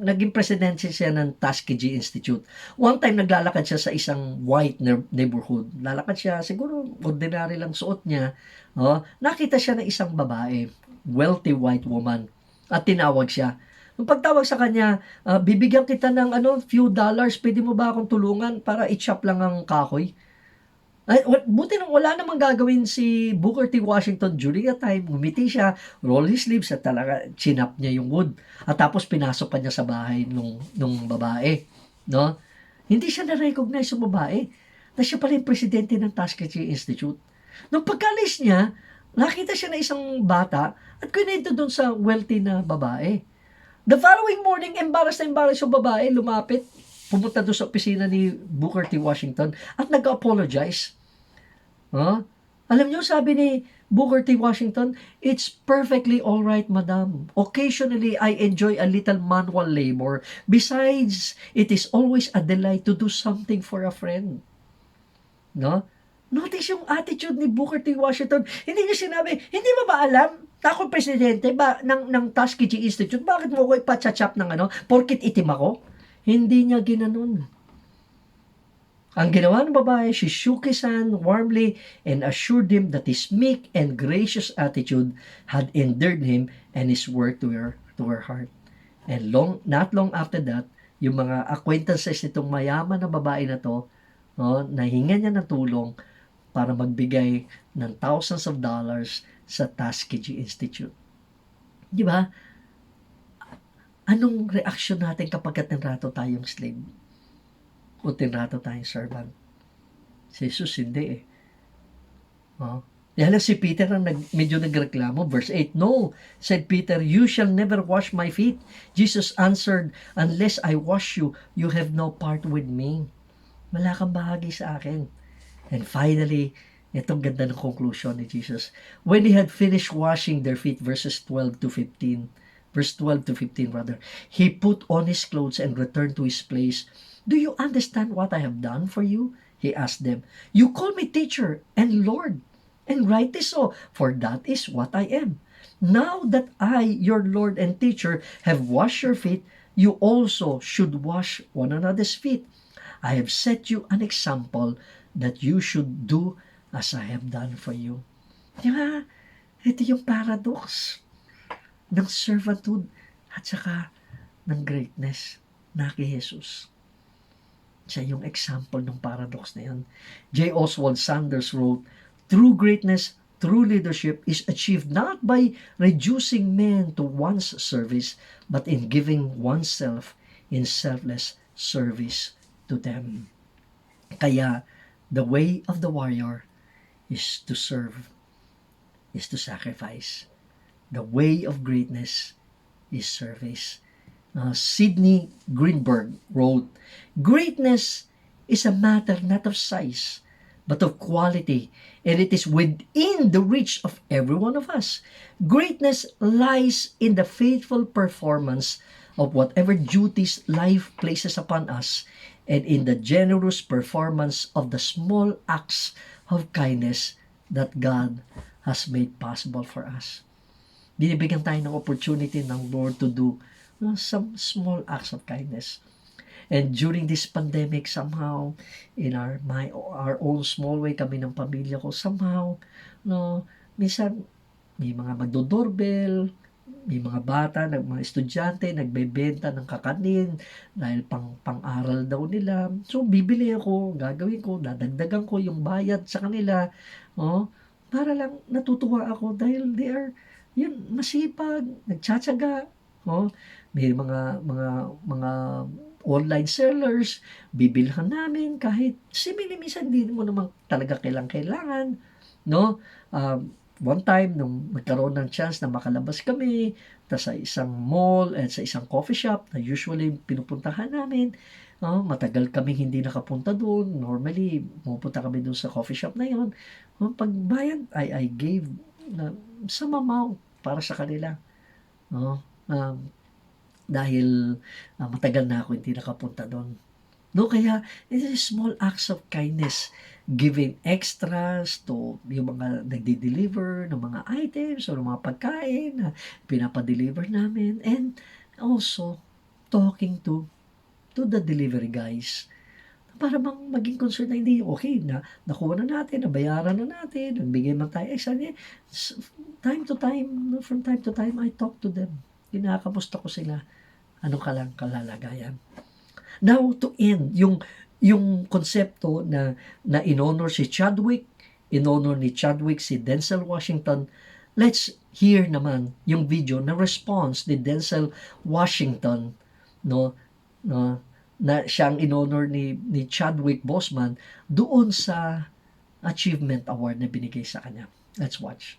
naging presidente siya ng Tuskegee Institute. One time naglalakad siya sa isang white neighborhood. Lalakad siya, siguro ordinary lang suot niya. Nakita siya ng isang babae, wealthy white woman, at tinawag siya. Nung pagtawag sa kanya, bibigyan kita ng few dollars, pwede mo ba akong tulungan para i-chop lang ang kahoy? Ay, buti nang wala namang gagawin si Booker T. Washington during that time. Ngumiti siya, roll his sleeves at talaga chinap niya yung wood. At tapos pinasok pa niya sa bahay nung babae. No? Hindi siya na-recognize yung babae na siya pala yung presidente ng Tuskegee Institute. Nung pagkalis niya, nakita siya na isang bata at kwento doon sa wealthy na babae. The following morning, embarrassed yung babae, lumapit, pumunta doon sa opisina ni Booker T. Washington at nag-apologize. Alam niyo, sabi ni Booker T. Washington, it's perfectly all right, madam. Occasionally, I enjoy a little manual labor. Besides, it is always a delight to do something for a friend. No? Notice yung attitude ni Booker T. Washington. Hindi niya sinabi, hindi mo ba alam? Ako presidente ng Tuskegee Institute. Bakit mo ko ipachachap ng porkit itim ako? Hindi niya ginanon. Ang ginawa ng babae, she shook his hand warmly and assured him that his meek and gracious attitude had endeared him and his work to her heart. And not long after that, yung mga acquaintances nitong mayaman na babae na to, nahinga niya ng tulong para magbigay ng thousands of dollars sa Tuskegee Institute. Di ba? Anong reaksyon natin kapag tinrato tayong slave? O tinrato tayong servant? Si Jesus hindi eh. Oh. Yan si Peter ang medyo nagreklamo. Verse 8, "No," said Peter, "you shall never wash my feet." Jesus answered, "Unless I wash you, you have no part with me." Wala kang bahagi sa akin. And finally, itong ganda ng conclusion ni Jesus. When he had finished washing their feet, verse 12 to 15, rather, he put on his clothes and returned to his place. "Do you understand what I have done for you?" he asked them. "You call me teacher and Lord, and rightly so, for that is what I am. Now that I, your Lord and teacher, have washed your feet, you also should wash one another's feet. I have set you an example that you should do as I have done for you." Di ba? Ito yung paradox ng servanthood at saka ng greatness na kay Jesus. Siya yung example ng paradox na yan. J. Oswald Sanders wrote, "True greatness, true leadership is achieved not by reducing men to one's service, but in giving oneself in selfless service to them." Kaya, the way of the warrior is to serve, is to sacrifice. The way of greatness is service. Sidney Greenberg wrote, "Greatness is a matter not of size, but of quality, and it is within the reach of every one of us. Greatness lies in the faithful performance of whatever duties life places upon us, and in the generous performance of the small acts of kindness that God has made possible for us." Binibigyan tayo ng opportunity ng Lord to do some small acts of kindness. And during this pandemic, somehow, in our own small way, kami ng pamilya ko, somehow, minsan, may mga magdo-doorbell, may mga bata, mga estudyante, nagbebenta ng kakanin, dahil pang-aral daw nila. So, bibili ako, gagawin ko, dadagdagan ko yung bayad sa kanila, para lang natutuwa ako, dahil they are, masipag, nagtsatsaga, may mga online sellers, bibilhan namin kahit minsan hindi mo naman talaga kailangan, no? One time, nung nagkaroon ng chance na makalabas kami, sa isang mall at sa isang coffee shop na usually pinupuntahan namin, matagal kami hindi nakapunta doon. Normally, pupunta kami doon sa coffee shop na yon. Pagbayad, I gave some amount para sa kanila. Dahil matagal na ako hindi nakapunta doon. No, kaya it is small acts of kindness, giving extras to yung mga nagdi-deliver ng mga items o ng mga pagkain na pinapadeliver namin, and also talking to the delivery guys para maging concerned na hindi okay na nakuha na natin, nabayaran na natin, nagbigay man tayo extra. Time to time, from time to time, I talk to them. Kinakamusta ko sila. Anong kalalagayan? Now, to end, yung konsepto na in-honor si Chadwick, in-honor ni Chadwick si Denzel Washington, let's hear naman yung video na response ni Denzel Washington, na siyang in-honor ni Chadwick Boseman doon sa Achievement Award na binigay sa kanya. Let's watch.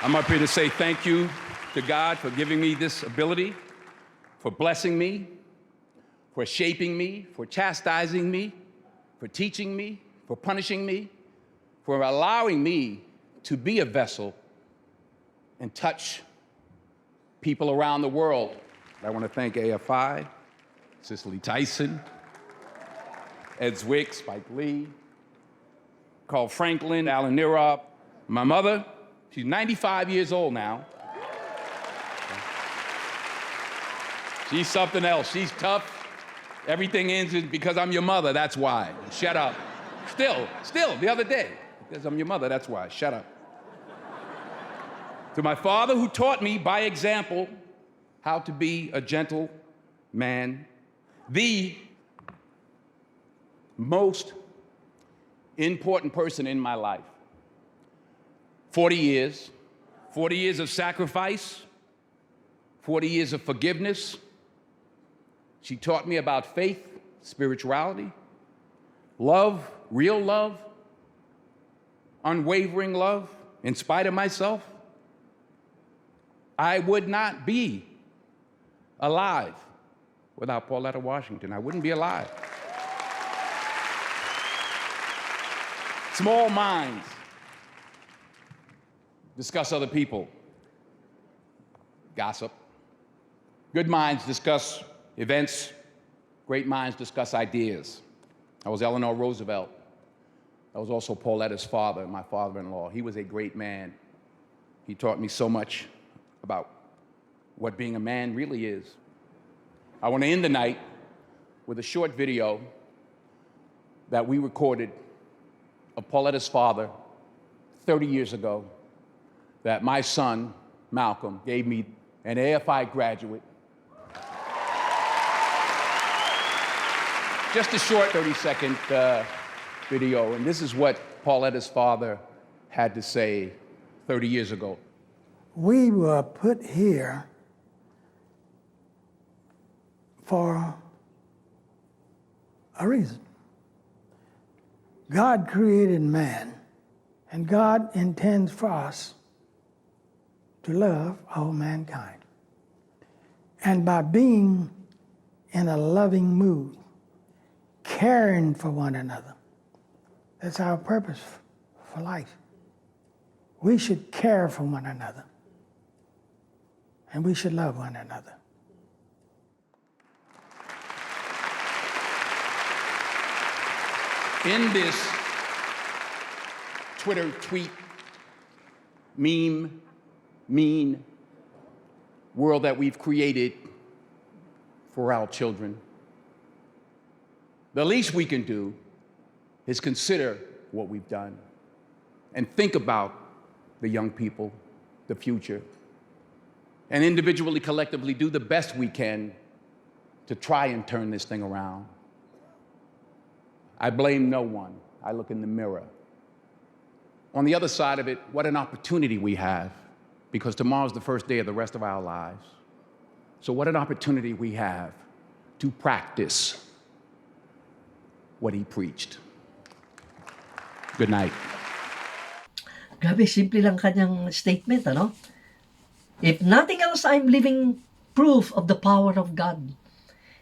I'm up here to say thank you to God for giving me this ability, for blessing me, for shaping me, for chastising me, for teaching me, for punishing me, for allowing me to be a vessel and touch people around the world. I want to thank AFI, Cicely Tyson, Ed Zwick, Spike Lee, Carl Franklin, Alan Nirop, my mother. She's 95 years old now. She's something else. She's tough. Everything ends because I'm your mother, that's why. Shut up. Still, the other day. Because I'm your mother, that's why. Shut up. To my father, who taught me by example how to be a gentle man, the most important person in my life. 40 years of sacrifice, 40 years of forgiveness. She taught me about faith, spirituality, love, real love, unwavering love, in spite of myself. I would not be alive without Pauletta Washington. I wouldn't be alive. Small minds discuss other people, gossip. Good minds discuss events. Great minds discuss ideas. I was Eleanor Roosevelt. I was also Pauletta's father, my father-in-law. He was a great man. He taught me so much about what being a man really is. I want to end the night with a short video that we recorded of Pauletta's father 30 years ago that my son, Malcolm, gave me, an AFI graduate. Just a short 30-second video, and this is what Pauletta's father had to say 30 years ago. We were put here for a reason. God created man, and God intends for us to love all mankind. And by being in a loving mood, caring for one another, that's our purpose for life. We should care for one another, and we should love one another. In this Twitter tweet, meme, mean world that we've created for our children, the least we can do is consider what we've done and think about the young people, the future, and individually, collectively do the best we can to try and turn this thing around. I blame no one. I look in the mirror. On the other side of it, what an opportunity we have, because tomorrow's the first day of the rest of our lives. So what an opportunity we have to practice what he preached. Good night. Grabe, simple lang kanyang statement, ano? If nothing else, I'm living proof of the power of God.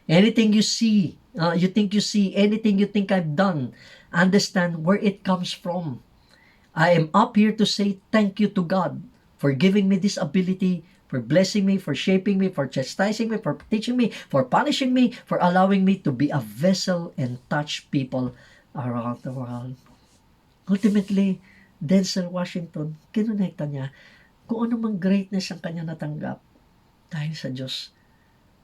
Anything you see, anything you think I've done, understand where it comes from. I am up here to say thank you to God for giving me this ability, for blessing me, for shaping me, for chastising me, for teaching me, for punishing me, for allowing me to be a vessel and touch people around the world. Ultimately, Denzel Washington, kinonekta niya kung ano mang greatness ang kanya natanggap dahil sa Diyos,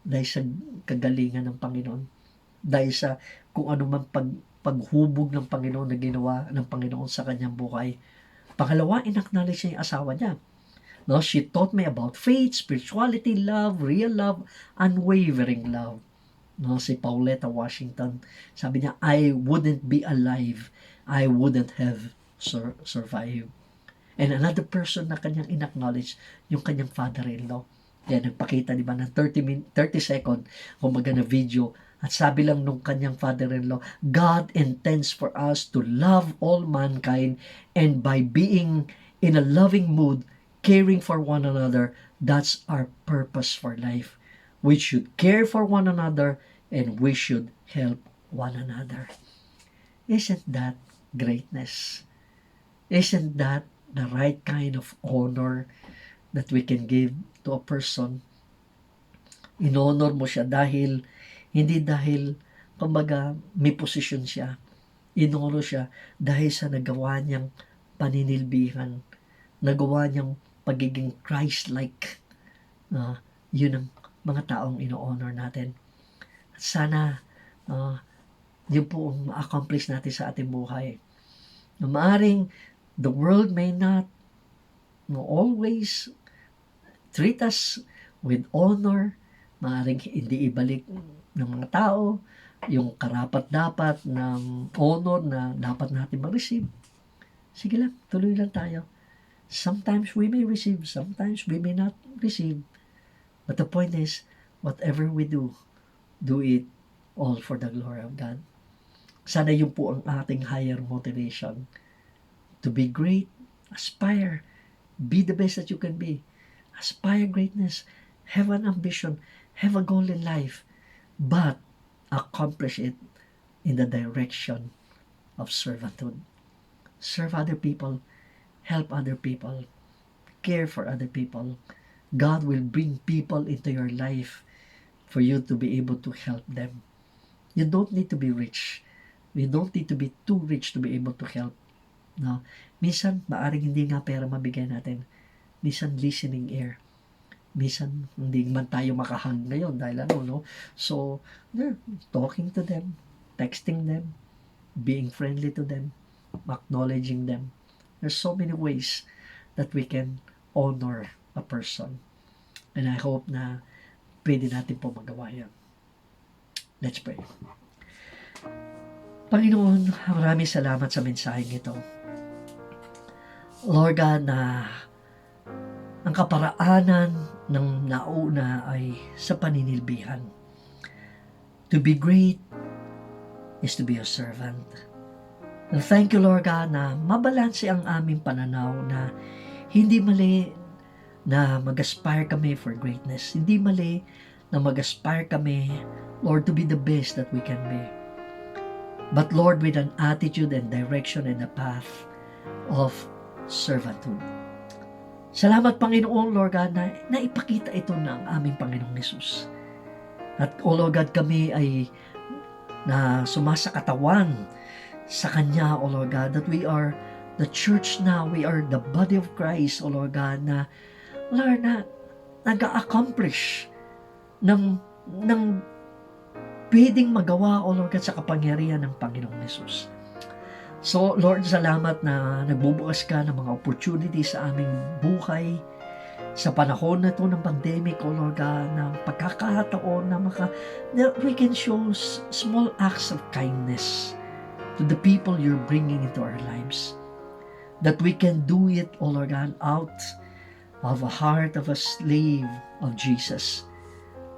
dahil sa kagalingan ng Panginoon, dahil sa kung ano man paghubog ng Panginoon na ginawa ng Panginoon sa kanyang buhay. Pangalawa, in-acknowledge niya yung asawa niya. No, she taught me about faith, spirituality, love, real love, unwavering love. No, si Pauletta Washington, sabi niya, I wouldn't be alive. I wouldn't have survived. And another person na kanyang in-acknowledge, yung kanyang father-in-law. Kaya nagpakita, di ba, ng 30 second, kumbaga na video. At sabi lang nung kanyang father-in-law, God intends for us to love all mankind, and by being in a loving mood, caring for one another, that's our purpose for life. We should care for one another, and we should help one another. Isn't that greatness? Isn't that the right kind of honor that we can give to a person? In-honor mo siya hindi dahil kumbaga may posisyon siya. In-honor siya dahil sa nagawa niyang paninilbihan, nagawa niyang pagiging Christ-like. Yun ang mga taong ino-honor natin. At sana yun po ang ma-accomplish natin sa ating buhay. Na maaring the world may not always treat us with honor, maaring hindi ibalik ng mga tao yung karapat-dapat ng honor na dapat natin ma-receive. Sige lang, tuloy lang tayo. Sometimes we may receive, sometimes we may not receive. But the point is, whatever we do it all for the glory of God. Sana yun po ang ating higher motivation. To be great, aspire, be the best that you can be. Aspire greatness, have an ambition, have a goal in life, but accomplish it in the direction of servanthood. Serve other people, help other people, care for other people. God will bring people into your life for you to be able to help them. You don't need to be rich. You don't need to be too rich to be able to help. No? Minsan, maaring hindi nga pera mabigay natin. Minsan, listening ear. Minsan, hindi man tayo makahang ngayon dahil ano, no? So, talking to them, texting them, being friendly to them, acknowledging them. There's so many ways that we can honor a person. And I hope na pwede natin po magawa yan. Let's pray. Panginoon, maraming salamat sa mensaheng ito. Lord God, na ang kaparaanan ng nauna ay sa paninilbihan. To be great is to be a servant. And thank you, Lord God, na mabalanse ang aming pananaw na hindi mali na mag-aspire kami for greatness. Hindi mali na mag-aspire kami, Lord, to be the best that we can be. But Lord, with an attitude and direction and a path of servanthood. Salamat, Panginoon, Lord God, na naipakita ito ng aming Panginoong Jesus. At, O Lord God, kami ay na sumasakatawan sa Kanya, O Lord God, that we are the church now, we are the body of Christ, O Lord God, na, Lord, na nag-accomplish ng pwedeng magawa, O Lord God, sa kapangyarihan ng Panginoong Jesus. So, Lord, salamat na nagbubukas ka ng mga opportunities sa aming buhay sa panahon na ito ng pandemic, O Lord God, ng pagkakataon na we can show small acts of kindness to the people you're bringing into our lives. That we can do it, O Lord God, out of a heart of a slave of Jesus.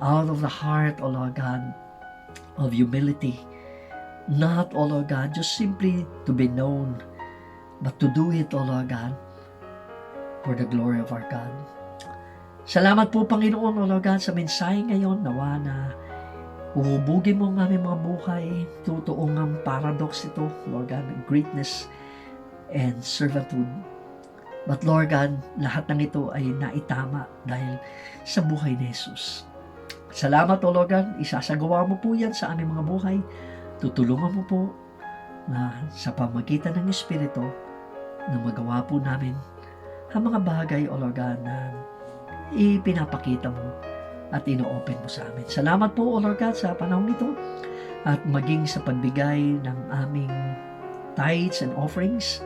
Out of the heart, O Lord God, of humility. Not, O Lord God, just simply to be known, but to do it, O Lord God, for the glory of our God. Salamat po, Panginoon, O Lord God, sa mensahe ngayon, nawa na uhubugin mo ang aming mga buhay, tutuong ang paradox ito, Lord God, greatness and servanthood. But Lord God, lahat ng ito ay naitama dahil sa buhay ni Jesus. Salamat, O Lord God, isasagawa mo po yan sa aming mga buhay. Tutulungan mo po na sa pamagitan ng Espiritu na magawa po namin ang mga bagay, O Lord God, na ipinapakita mo at ino-open mo sa amin. Salamat po, O Lord God, sa panahon ito at maging sa pagbigay ng aming tithes and offerings.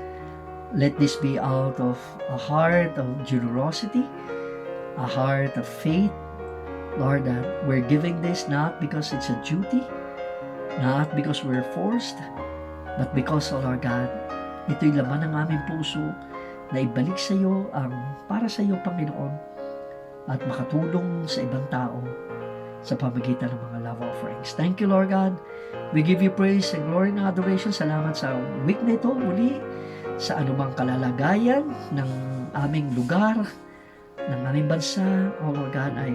Let this be out of a heart of generosity, a heart of faith, Lord, that we're giving this not because it's a duty, not because we're forced, but because, O Lord God, ito'y laman ng aming puso na ibalik sa iyo ang para sa iyo, Panginoon, at makatulong sa ibang tao sa pamagitan ng mga love offerings. Thank you, Lord God. We give you praise and glory and adoration. Salamat sa week na ito muli, sa anumang kalalagayan ng aming lugar, ng aming bansa. O Lord God, ay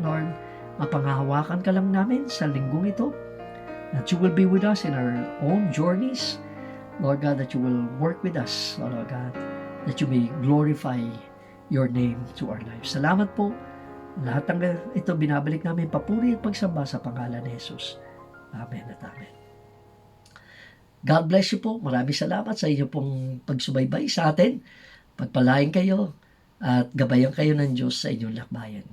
Lord, mapangahawakan ka lang namin sa linggong ito, that you will be with us in our own journeys. Lord God, that you will work with us, O Lord God, that you may glorify your name to our lives. Salamat po. Lahat ng ito binabalik namin papuri at pagsamba sa pangalan ni Jesus. Amen at amen. God bless you po. Maraming salamat sa inyo pong pagsubaybay sa atin. Pagpalain kayo at gabayan kayo ng Diyos sa inyong lakbayan.